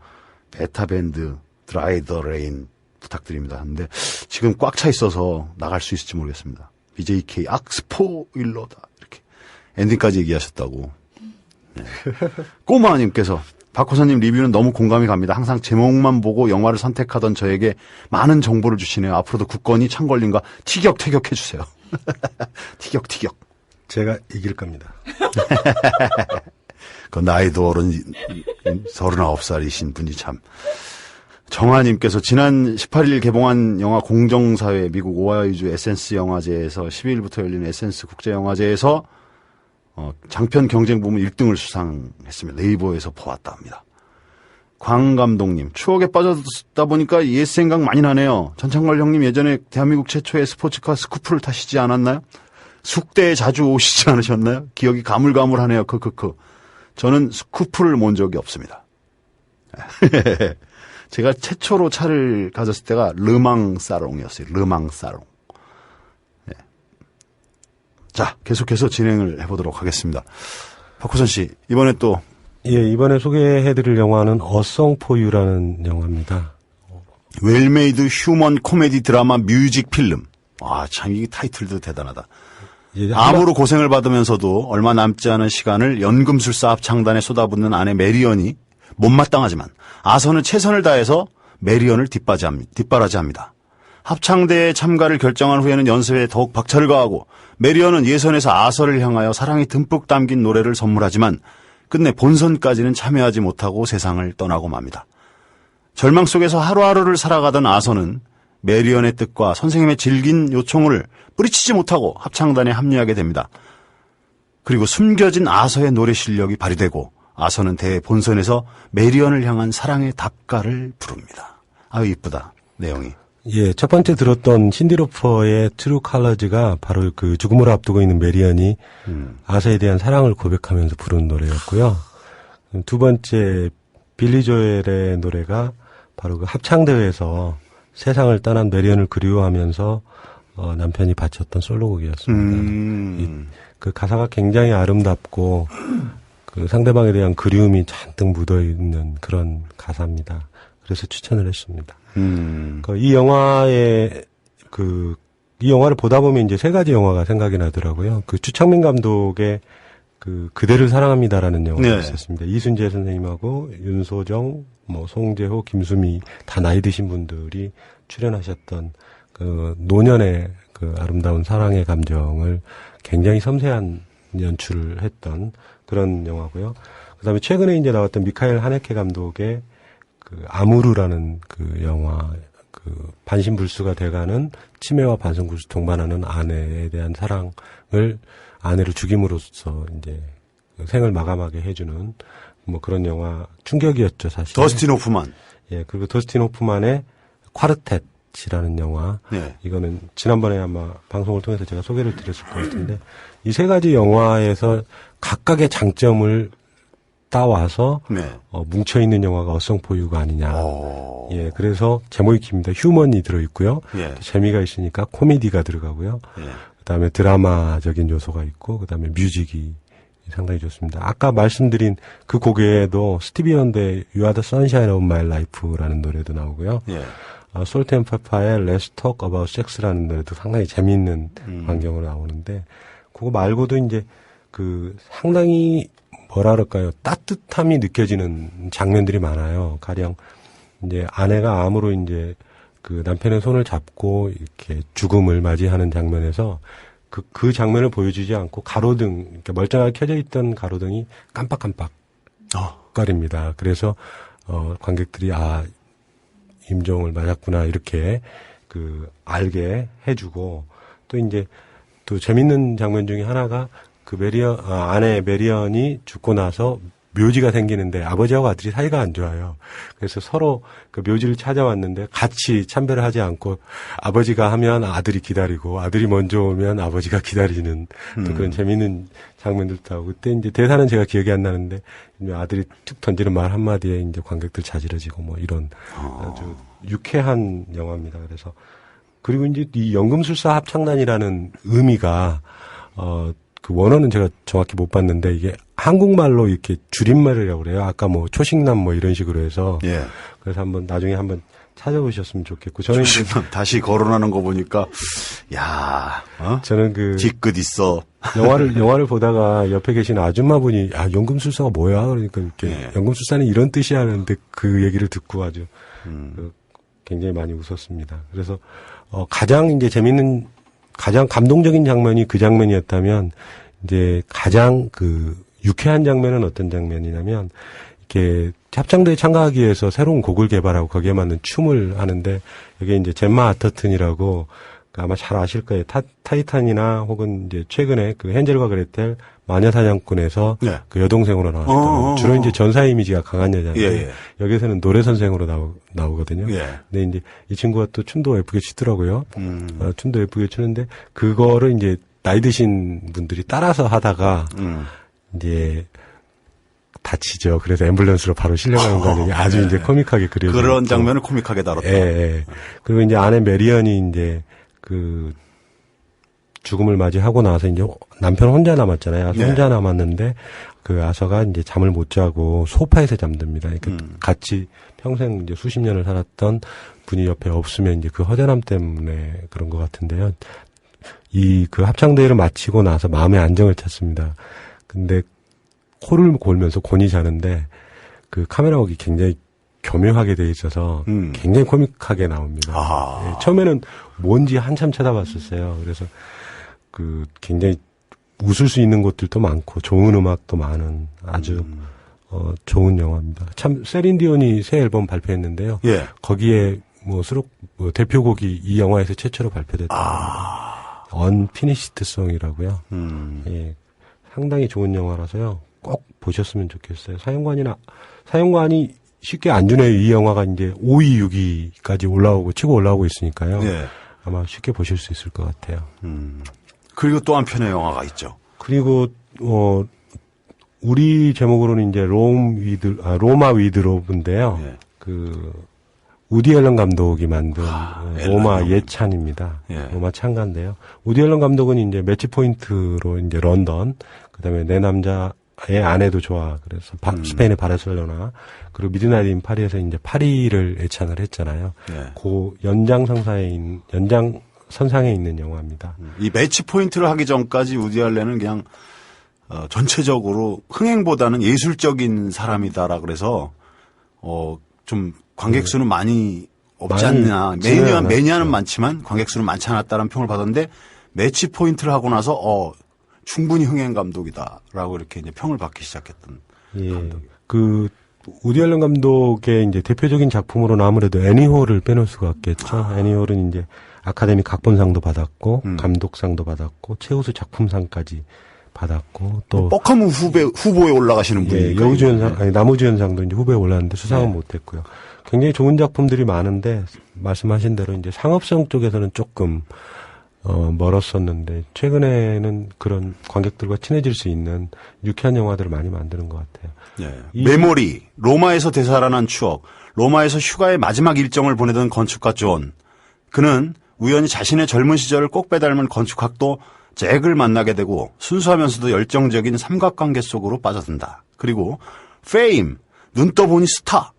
베타밴드 드라이 더 레인 부탁드립니다. 근데 지금 꽉 차 있어서 나갈 수 있을지 모르겠습니다. BJK 스포일러다. 이렇게 엔딩까지 얘기하셨다고. 네. 꼬마님께서 박호선님 리뷰는 너무 공감이 갑니다. 항상 제목만 보고 영화를 선택하던 저에게 많은 정보를 주시네요. 앞으로도 굳건히 창걸님과 티격태격 해주세요. 티격태격. 제가 이길 겁니다. 그 나이도 어른 39살이신 분이 참. 정아님께서 지난 18일 개봉한 영화 공정사회 미국 오하이주 에센스 영화제에서 12일부터 열린 에센스 국제영화제에서 장편 경쟁 부문 1등을 수상했습니다. 네이버에서 보았다 합니다. 광 감독님, 추억에 빠졌다 보니까 옛 생각 많이 나네요. 전창걸 형님 예전에 대한민국 최초의 스포츠카 스쿠프를 타시지 않았나요? 숙대에 자주 오시지 않으셨나요? 기억이 가물가물하네요. 저는 스쿠프를 몬 적이 없습니다. 제가 최초로 차를 가졌을 때가 르망사롱이었어요. 르망사롱. 네. 자, 계속해서 진행을 해보도록 하겠습니다. 박호선 씨, 이번에 또. 예, 이번에 소개해드릴 영화는 어송포유라는 영화입니다. 웰메이드 휴먼 코미디 드라마 뮤직 필름. 참, 이 타이틀도 대단하다. 예, 암으로 고생을 받으면서도 얼마 남지 않은 시간을 연금술사 합창단에 쏟아붓는 아내 메리언이 못마땅하지만 아선은 최선을 다해서 메리언을 뒷바라지합니다. 합창대회 참가를 결정한 후에는 연습에 더욱 박차를 가하고 메리언은 예선에서 아서를 향하여 사랑이 듬뿍 담긴 노래를 선물하지만 끝내 본선까지는 참여하지 못하고 세상을 떠나고 맙니다. 절망 속에서 하루하루를 살아가던 아서는 메리언의 뜻과 선생님의 질긴 요청을 뿌리치지 못하고 합창단에 합류하게 됩니다. 그리고 숨겨진 아서의 노래 실력이 발휘되고 아서는 대본선에서 메리언을 향한 사랑의 답가를 부릅니다. 아유 이쁘다 내용이. 예, 첫 번째 들었던 신디로퍼의 트루 컬러즈가 바로 그 죽음을 앞두고 있는 메리언이 아서에 대한 사랑을 고백하면서 부른 노래였고요. 두 번째 빌리 조엘의 노래가 바로 그 합창대회에서 세상을 떠난 메리언을 그리워하면서 남편이 바쳤던 솔로곡이었습니다. 그 가사가 굉장히 아름답고 그 상대방에 대한 그리움이 잔뜩 묻어있는 그런 가사입니다. 그래서 추천을 했습니다. 이 영화의 이 영화를 보다 보면 이제 세 가지 영화가 생각이 나더라고요. 그 주창민 감독의 그대를 사랑합니다라는 영화가 네. 있었습니다. 이순재 선생님하고 윤소정, 송재호, 김수미 다 나이 드신 분들이 출연하셨던 그 노년의 그 아름다운 사랑의 감정을 굉장히 섬세한 연출을 했던 그런 영화고요. 그다음에 최근에 이제 나왔던 미카엘 하네케 감독의 그 아무르라는 그 영화, 그 반신불수가 돼가는 치매와 반성구수 동반하는 아내에 대한 사랑을 아내를 죽임으로써 이제 생을 마감하게 해주는 그런 영화 충격이었죠 사실. 더스틴 호프만. 예, 그리고 더스틴 호프만의 콰르텟이라는 영화. 네. 이거는 지난번에 아마 방송을 통해서 제가 소개를 드렸을 것 같은데 이 세 가지 영화에서 각각의 장점을 따와서 네. 뭉쳐있는 영화가 어성포유가 아니냐. 예, 그래서 제목이 깁니다. 휴먼이 들어있고요. 예. 재미가 있으니까 코미디가 들어가고요. 예. 그다음에 드라마적인 요소가 있고 그다음에 뮤직이 상당히 좋습니다. 아까 말씀드린 그 곡에도 스티비 원더의 You Are the Sunshine of My Life라는 노래도 나오고요. 예. 솔트 앤 페퍼의 Let's Talk About Sex라는 노래도 상당히 재미있는 광경으로 나오는데 그거 말고도 이제 그 상당히 뭐라 그럴까요? 따뜻함이 느껴지는 장면들이 많아요. 가령 이제 아내가 암으로 이제 그 남편의 손을 잡고 이렇게 죽음을 맞이하는 장면에서 그 장면을 보여주지 않고 가로등, 이렇게 멀쩡하게 켜져 있던 가로등이 깜빡깜빡 거립니다. 그래서 관객들이 임종을 맞았구나 이렇게 알게 해주고 또 이제 또 재밌는 장면 중에 하나가 그 아내 메리언이 죽고 나서 묘지가 생기는데 아버지하고 아들이 사이가 안 좋아요. 그래서 서로 그 묘지를 찾아왔는데 같이 참배를 하지 않고 아버지가 하면 아들이 기다리고 아들이 먼저 오면 아버지가 기다리는 또 그런 재미있는 장면들도 하고 그때 이제 대사는 제가 기억이 안 나는데 아들이 툭 던지는 말 한마디에 이제 관객들 자지러지고 이런 아주 유쾌한 영화입니다. 그래서 그리고 이제 이 연금술사 합창단이라는 의미가 그 원어는 제가 정확히 못 봤는데 이게 한국말로 이렇게 줄임말이라고 그래요. 아까 초식남 이런 식으로 해서. 예. 그래서 나중에 한번 찾아보셨으면 좋겠고. 저는 초식남 다시 거론하는 거 보니까 야, 저는 뒤끝 있어. 영화를 보다가 옆에 계신 아줌마분이 연금술사가 뭐야? 그러니까 이렇게 예. 연금술사는 이런 뜻이 하는데 그 얘기를 듣고 아주 굉장히 많이 웃었습니다. 그래서 가장 이제 재밌는 가장 감동적인 장면이 그 장면이었다면 이제 가장 유쾌한 장면은 어떤 장면이냐면 이렇게 합창대에 참가하기 위해서 새로운 곡을 개발하고 거기에 맞는 춤을 하는데 여기에 이제 젬마 아터튼이라고 아마 잘 아실 거예요. 타이탄이나 혹은 이제 최근에 그 헨젤과 그레텔 마녀사냥꾼에서 네. 그 여동생으로 나왔던 주로 이제 전사 이미지가 강한 여자인데 예. 여기서는 노래 선생으로 나오거든요. 예. 근데 이제 이 친구가 또 춤도 예쁘게 추더라고요. 춤도 예쁘게 추는데 그거를 이제 나이 드신 분들이 따라서 하다가 이제 다치죠. 그래서 앰뷸런스로 바로 실려가는 과정이 아주 이제 코믹하게 그려져. 그런 장면을 코믹하게 다뤘다. 예, 예. 그리고 이제 아내 메리언이 이제 죽음을 맞이하고 나서 이제 남편 혼자 남았잖아요. 네. 혼자 남았는데 그 아서가 이제 잠을 못 자고 소파에서 잠듭니다. 그러니까 같이 평생 이제 수십 년을 살았던 분이 옆에 없으면 이제 그 허전함 때문에 그런 것 같은데요. 그 합창대회를 마치고 나서 마음의 안정을 찾습니다. 근데 코를 골면서 곤히 자는데 그 카메라웍이 굉장히 교묘하게 돼 있어서 굉장히 코믹하게 나옵니다. 예, 처음에는 뭔지 한참 쳐다봤었어요. 그래서 굉장히 웃을 수 있는 곳들도 많고 좋은 음악도 많은 아주 좋은 영화입니다. 참 세린 디온이 새 앨범 발표했는데요. 예. 거기에 대표곡이 이 영화에서 최초로 발표됐다. 언피니시드 송이라고요. 예. 상당히 좋은 영화라서요. 꼭 보셨으면 좋겠어요. 사용관이 쉽게 안 주네요. 이 영화가 이제 5위, 6위까지 치고 올라오고 있으니까요. 네. 아마 쉽게 보실 수 있을 것 같아요. 그리고 또 한편의 영화가 있죠. 그리고, 우리 제목으로는 이제 로마 위드 로브인데요. 예. 우디 앨런 감독이 만든 로마 예찬입니다. 예. 로마 찬가인데요. 우디 앨런 감독은 이제 매치 포인트로 이제 런던, 그다음에 내 남자의 아내도 좋아. 그래서 스페인의 바르셀로나, 그리고 미드나잇 인 파리에서 이제 파리를 예찬을 했잖아요. 예. 그 연장선상에 있는 영화입니다. 이 매치 포인트를 하기 전까지 우디 앨런은 그냥 전체적으로 흥행보다는 예술적인 사람이다라 그래서 좀 관객 수는 많이 없지 않나. 매니아는 많지만 관객 수는 많지 않았다는 평을 받았는데 매치 포인트를 하고 나서 충분히 흥행 감독이다라고 이렇게 이제 평을 받기 시작했던 감독. 우디 앨런 감독의 이제 대표적인 작품으로는 아무래도 애니홀을 빼놓을 수가 없겠죠. 애니홀은 이제 아카데미 각본상도 받았고 감독상도 받았고 최우수 작품상까지 받았고 또 뻑하면 후보에 올라가시는 분이니까. 여우주연상, 나무주연상도 이제 후보에 올랐는데 수상은 못했고요. 굉장히 좋은 작품들이 많은데 말씀하신 대로 이제 상업성 쪽에서는 조금 멀었었는데 최근에는 그런 관객들과 친해질 수 있는 유쾌한 영화들을 많이 만드는 것 같아요. 네. 메모리, 로마에서 되살아난 추억, 로마에서 휴가의 마지막 일정을 보내던 건축가 존. 그는 우연히 자신의 젊은 시절을 꼭 빼닮은 건축학도 잭을 만나게 되고 순수하면서도 열정적인 삼각관계 속으로 빠져든다. 그리고 페임, 눈 떠보니 스타.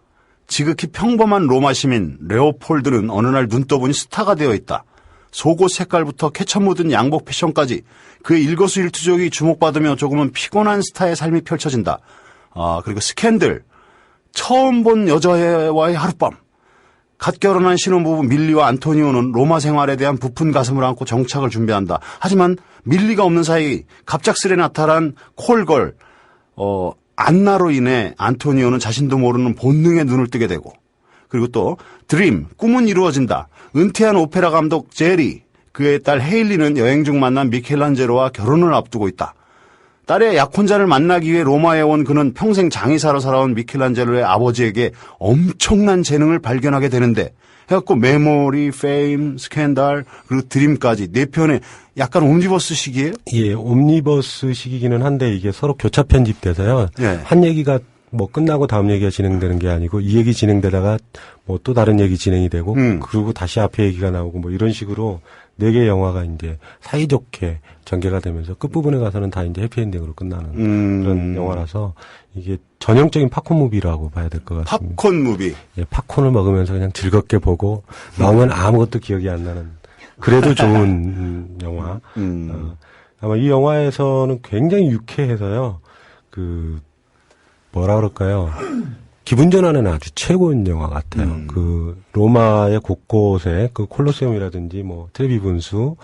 지극히 평범한 로마 시민 레오폴드는 어느 날 눈 떠보니 스타가 되어 있다. 속옷 색깔부터 케첩 묻은 양복 패션까지 그의 일거수일투족이 주목받으며 조금은 피곤한 스타의 삶이 펼쳐진다. 그리고 스캔들, 처음 본 여자와의 하룻밤. 갓 결혼한 신혼부부 밀리와 안토니오는 로마 생활에 대한 부푼 가슴을 안고 정착을 준비한다. 하지만 밀리가 없는 사이 갑작스레 나타난 콜걸 안나로 인해 안토니오는 자신도 모르는 본능에 눈을 뜨게 되고, 그리고 또 드림, 꿈은 이루어진다. 은퇴한 오페라 감독 제리, 그의 딸 헤일리는 여행 중 만난 미켈란젤로와 결혼을 앞두고 있다. 딸의 약혼자를 만나기 위해 로마에 온 그는 평생 장의사로 살아온 미켈란젤로의 아버지에게 엄청난 재능을 발견하게 되는데, 해갖고 메모리, 페임, 스캔들, 그리고 드림까지 4편의 약간 옴니버스식이에요? 예, 옴니버스식이기는 한데 이게 서로 교차 편집돼서요. 예. 한 얘기가 뭐 끝나고 다음 얘기가 진행되는 게 아니고 이 얘기 진행되다가 뭐 또 다른 얘기 진행이 되고 그리고 다시 앞에 얘기가 나오고 뭐 이런 식으로 4개의 영화가 이제 사이좋게 전개가 되면서 끝부분에 가서는 다 이제 해피엔딩으로 끝나는 그런 영화라서 이게 전형적인 팝콘 무비라고 봐야 될 것 같습니다. 팝콘 무비. 예, 팝콘을 먹으면서 그냥 즐겁게 보고 나오면 아무것도 기억이 안 나는 그래도 좋은 영화. 아마 이 영화에서는 굉장히 유쾌해서요. 뭐라 그럴까요? 기분 전환에는 아주 최고인 영화 같아요. 로마의 곳곳에 콜로세움이라든지 뭐 트레비 분수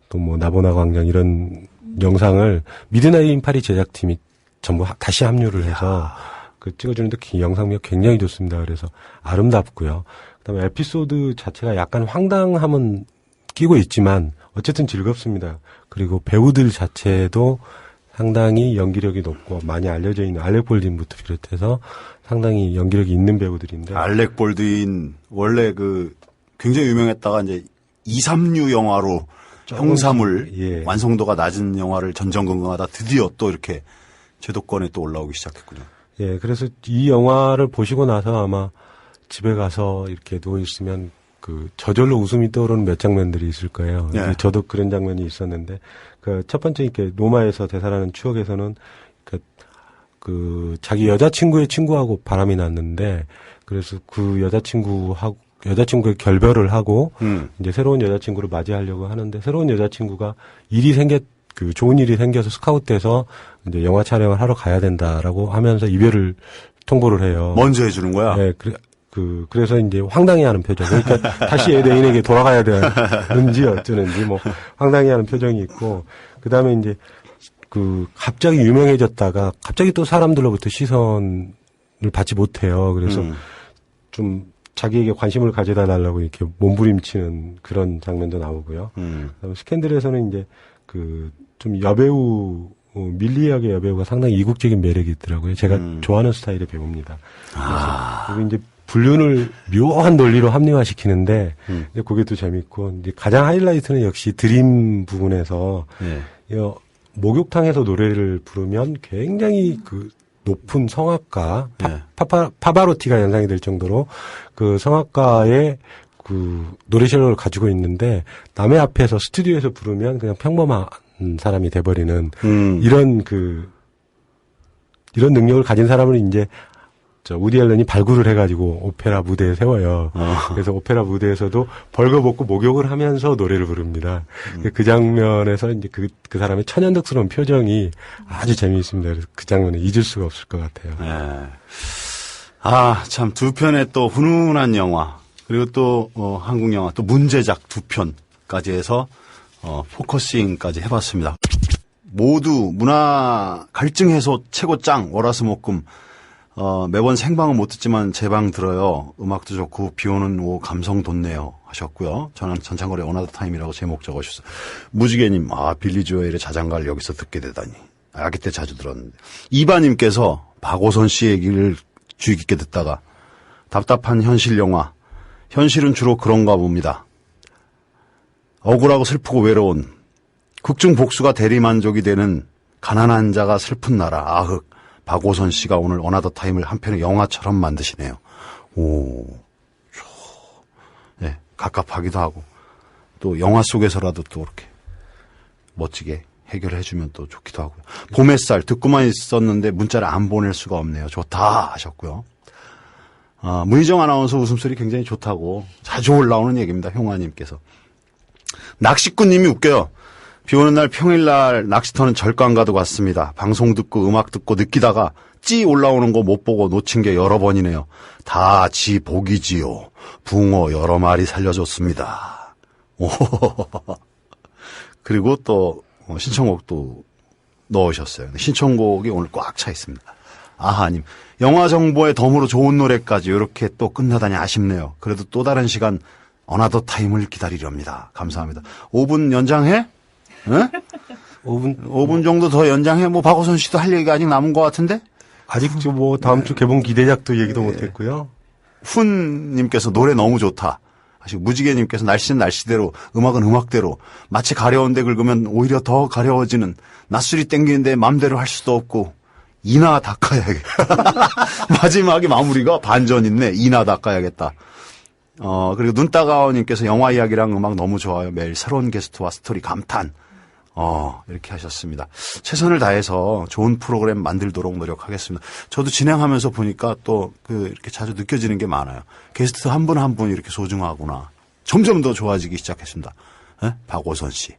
또 뭐 나보나 광장 이런 영상을 미드나잇 인 파리 제작팀이 전부 다시 합류를 해서 찍어주는데 영상미가 굉장히 좋습니다. 그래서 아름답고요. 그다음에 에피소드 자체가 약간 황당함은 끼고 있지만 어쨌든 즐겁습니다. 그리고 배우들 자체도 상당히 연기력이 높고 많이 알려져 있는 알렉 볼드윈부터 비롯해서 상당히 연기력이 있는 배우들인데. 알렉 볼드윈 원래 굉장히 유명했다가 이제 2, 3류 영화로 형사물 예. 완성도가 낮은 영화를 전전긍긍하다 드디어 또 이렇게 제도권에 또 올라오기 시작했군요. 예, 그래서 이 영화를 보시고 나서 아마 집에 가서 이렇게 누워 있으면 저절로 웃음이 떠오르는 몇 장면들이 있을 거예요. 예. 저도 그런 장면이 있었는데 첫 번째 이렇게 로마에서 되살아나는 추억에서는 자기 여자친구의 친구하고 바람이 났는데 그래서 그 여자친구의 결별을 하고 이제 새로운 여자친구를 맞이하려고 하는데 새로운 여자친구가 좋은 일이 생겨서 스카웃돼서 이제 영화 촬영을 하러 가야 된다라고 하면서 이별을 통보를 해요. 먼저 해주는 거야? 네, 그래서 이제 황당해하는 표정. 그러니까 다시 애인에게 돌아가야 되는지 어쩌는지 뭐 황당해하는 표정이 있고, 그 다음에 이제 갑자기 유명해졌다가 갑자기 또 사람들로부터 시선을 받지 못해요. 그래서 좀 자기에게 관심을 가져다 달라고 이렇게 몸부림치는 그런 장면도 나오고요. 스캔들에서는 이제 그 좀 여배우 밀리하게 여배우가 상당히 이국적인 매력이 있더라고요. 제가 좋아하는 스타일의 배우입니다. 그리고 이제 불륜을 묘한 논리로 합리화시키는데 이제 그게 또 재밌고 이제 가장 하이라이트는 역시 드림 부분에서 목욕탕에서 노래를 부르면 굉장히 그 높은 성악가 파바로티가 연상이 될 정도로 그 성악가의 그 노래 실력을 가지고 있는데 남의 앞에서 스튜디오에서 부르면 그냥 평범한 사람이 돼버리는 이런 능력을 가진 사람을 이제 우디 앨런이 발굴을 해가지고 오페라 무대에 세워요. 그래서 오페라 무대에서도 벌거벗고 목욕을 하면서 노래를 부릅니다. 그 장면에서 이제 그 사람의 천연덕스러운 표정이 아주 재미있습니다. 그래서 그 장면을 잊을 수가 없을 것 같아요. 네. 아, 참 두 편의 또 훈훈한 영화 그리고 또 한국 영화 또 문제작 두 편까지 해서 포커싱까지 해봤습니다. 모두 문화 갈증 해소 최고 짱 월화수목금 매번 생방은 못 듣지만 제 방 들어요. 음악도 좋고 비오는 오후 감성 돋네요 하셨고요. 저는 전창걸의 어나더 타임이라고 제목 적어주셨어요. 무지개님 빌리 조엘의 자장가를 여기서 듣게 되다니. 아기 때 자주 들었는데. 이바님께서 박오선 씨 얘기를 주의 깊게 듣다가 답답한 현실 영화. 현실은 주로 그런가 봅니다. 억울하고 슬프고 외로운 극중 복수가 대리만족이 되는 가난한 자가 슬픈 나라 아흑. 박오선 씨가 오늘 어나더 타임을 한 편의 영화처럼 만드시네요. 네, 갑갑하기도 하고 또 영화 속에서라도 또 이렇게 멋지게 해결해주면 또 좋기도 하고요. 봄 햇살 듣고만 있었는데 문자를 안 보낼 수가 없네요. 좋다 하셨고요. 문희정 아나운서 웃음소리 굉장히 좋다고 자주 올라오는 얘기입니다. 형화님께서. 낚시꾼님이 웃겨요. 비 오는 날 평일날 낚시터는 절간가도 갔습니다. 방송 듣고 음악 듣고 느끼다가 찌 올라오는 거 못 보고 놓친 게 여러 번이네요. 다 지 복이지요. 붕어 여러 마리 살려줬습니다. 그리고 또 신청곡도 넣으셨어요. 신청곡이 오늘 꽉 차 있습니다. 아하님, 영화 정보에 덤으로 좋은 노래까지 이렇게 또 끝나다니 아쉽네요. 그래도 또 다른 시간 어나더 타임을 기다리렵니다. 감사합니다. 5분 연장해? 네? 5분 정도 더 연장해. 뭐 박오선 씨도 할 얘기가 아직 남은 것 같은데? 아직 뭐 다음 주 개봉 기대작도 얘기도 못했고요. 훈님께서 노래 너무 좋다. 무지개님께서 날씨는 날씨대로 음악은 음악대로 마치 가려운데 긁으면 오히려 더 가려워지는 낯술이 땡기는데 맘대로 할 수도 없고 이나 닦아야겠다. 마지막에 마무리가 반전 있네. 이나 닦아야겠다. 그리고 눈따가워님께서 영화 이야기랑 음악 너무 좋아요. 매일 새로운 게스트와 스토리 감탄. 이렇게 하셨습니다. 최선을 다해서 좋은 프로그램 만들도록 노력하겠습니다. 저도 진행하면서 보니까 또 이렇게 자주 느껴지는 게 많아요. 게스트 한 분 한 분 이렇게 소중하구나. 점점 더 좋아지기 시작했습니다. 박오선 씨.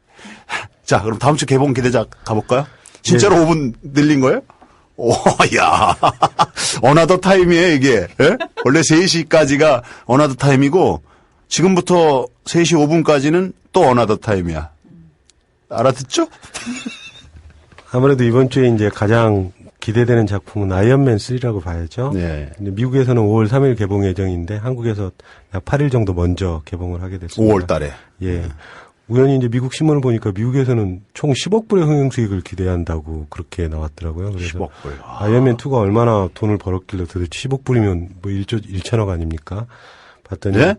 자, 그럼 다음 주 개봉 기대작 가볼까요? 진짜로 네. 5분 늘린 거예요? 야. 어나더 타임이에요, 이게. 예? 원래 3시까지가 어나더 타임이고, 지금부터 3시 5분까지는 또 어나더 타임이야. 알아듣죠? 아무래도 이번 주에 이제 가장 기대되는 작품은 아이언맨 3라고 봐야죠. 네. 근데 미국에서는 5월 3일 개봉 예정인데, 한국에서 약 8일 정도 먼저 개봉을 하게 됐습니다. 5월 달에. 예. 우연히 이제 미국 신문을 보니까 미국에서는 총 10억 불의 흥행 수익을 기대한다고 그렇게 나왔더라고요. 그래서 10억 불. 아이언맨 2가 얼마나 돈을 벌었길래 도대체 10억 불이면 뭐 1조 1천억 아닙니까? 봤더니 네?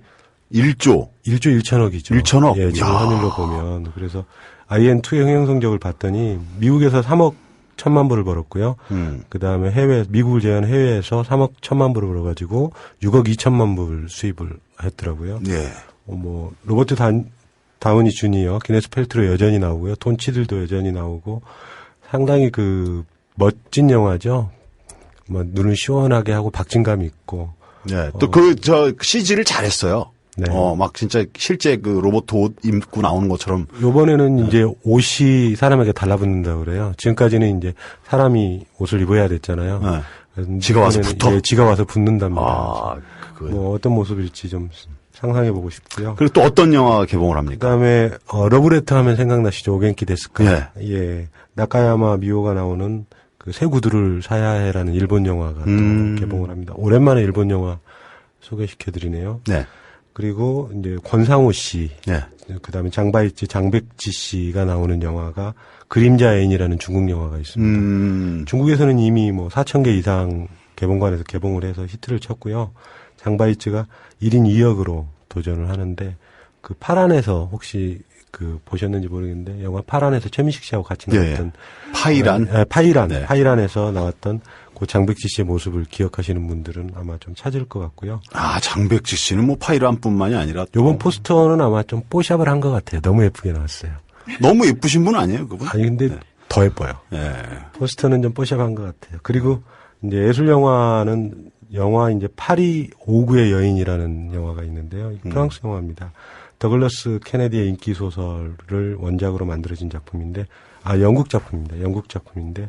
1조 1천억이죠. 1천억. 예, 지금 환율로 보면. 그래서 아이언 2의 흥행 성적을 봤더니 미국에서 3억 1천만 불을 벌었고요. 그다음에 미국을 제외한 해외에서 3억 1천만 불을 벌어가지고 6억 2천만 불 수입을 했더라고요. 네. 뭐 로버트 다우니 주니어, 기네스 펠트로 여전히 나오고요. 돈 치들도 여전히 나오고 상당히 멋진 영화죠. 뭐 눈을 시원하게 하고 박진감이 있고. 네. 또 CG를 잘했어요. 네. 막 진짜 실제 로봇 옷 입고 나오는 것처럼. 요번에는 이제 옷이 사람에게 달라붙는다고 그래요. 지금까지는 이제 사람이 옷을 입어야 됐잖아요. 네. 지가 와서 붙어? 예, 지가 와서 붙는답니다. 뭐 어떤 모습일지 좀 상상해보고 싶고요. 그리고 또 어떤 영화가 개봉을 합니까? 그다음에 러브레터 하면 생각나시죠? 오겐키 데스까? 네. 예. 나카야마 미오가 나오는 새 구두를 사야 해라는 일본 영화가 또 개봉을 합니다. 오랜만에 일본 영화 소개시켜드리네요. 네. 그리고 이제 권상우 씨, 네. 그다음에 장바이치, 장백지 씨가 나오는 영화가 그림자 애인이라는 중국 영화가 있습니다. 중국에서는 이미 뭐 4,000개 이상 개봉관에서 개봉을 해서 히트를 쳤고요. 장바이츠가 1인 2역으로 도전을 하는데 그 파란에서 혹시 그 보셨는지 모르겠는데 영화 파란에서 최민식 씨하고 같이 나왔던 파이란? 네, 파이란. 네. 파이란에서 나왔던 그 장백지 씨의 모습을 기억하시는 분들은 아마 좀 찾을 것 같고요. 아, 장백지 씨는 뭐 파이란뿐만이 아니라 요번 포스터는 아마 좀 뽀샵을 한 것 같아요. 너무 예쁘게 나왔어요. 너무 예쁘신 분 아니에요, 그분? 아니 근데 더 예뻐요. 네. 포스터는 좀 뽀샵한 것 같아요. 그리고 이제 예술 영화는 영화 이제 파리 5구의 여인이라는 영화가 있는데요. 프랑스 영화입니다. 더글러스 케네디의 인기 소설을 원작으로 만들어진 작품인데, 영국 작품입니다. 영국 작품인데,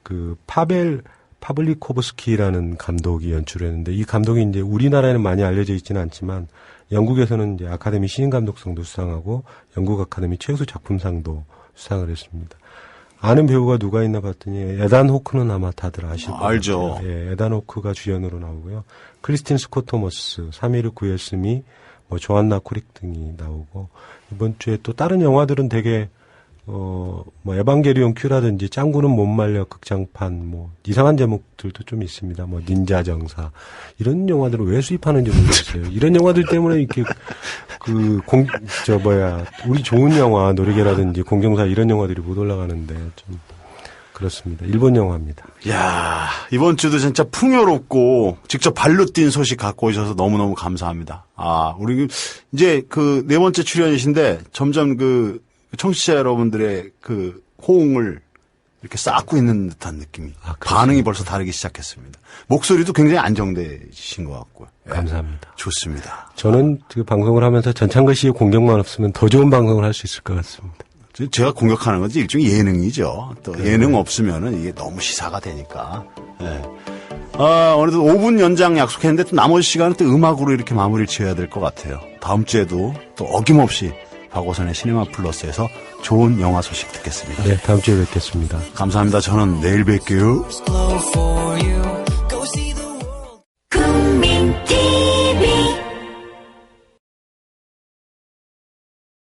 그 파블리코브스키라는 감독이 연출을 했는데, 이 감독이 이제 우리나라에는 많이 알려져 있지는 않지만, 영국에서는 이제 아카데미 신인 감독상도 수상하고, 영국 아카데미 최우수 작품상도 수상을 했습니다. 아는 배우가 누가 있나 봤더니, 에단 호크는 아마 다들 아실 거예요. 알죠. 예, 에단 호크가 주연으로 나오고요. 크리스틴 스콧 토머스, 3.1 구했음이, 뭐 조안나 쿠릭 등이 나오고 이번 주에 또 다른 영화들은 되게 뭐 에반게리온 큐라든지 짱구는 못 말려 극장판 뭐 이상한 제목들도 좀 있습니다. 뭐 닌자 정사 이런 영화들을 왜 수입하는지 모르겠어요. 이런 영화들 때문에 이렇게 우리 좋은 영화 노리개라든지 공정사 이런 영화들이 못 올라가는데 좀 그렇습니다. 일본 영화입니다. 야, 이번 주도 진짜 풍요롭고 직접 발로 뛴 소식 갖고 오셔서 너무너무 감사합니다. 우리 이제 그 네 번째 출연이신데 점점 그 청취자 여러분들의 그 호응을 이렇게 쌓고 있는 듯한 느낌이 반응이 벌써 다르기 시작했습니다. 목소리도 굉장히 안정되신 것 같고요. 감사합니다. 좋습니다. 저는 그 방송을 하면서 전창걸 씨의 공격만 없으면 더 좋은 방송을 할 수 있을 것 같습니다. 제가 공격하는 것도 일종의 예능이죠. 또 예능 없으면은 이게 너무 시사가 되니까. 네. 오늘도 5분 연장 약속했는데 또 나머지 시간은 또 음악으로 이렇게 마무리를 지어야 될 것 같아요. 다음 주에도 또 어김없이 박오선의 시네마 플러스에서 좋은 영화 소식 듣겠습니다. 네, 다음 주에 뵙겠습니다. 감사합니다. 저는 내일 뵐게요.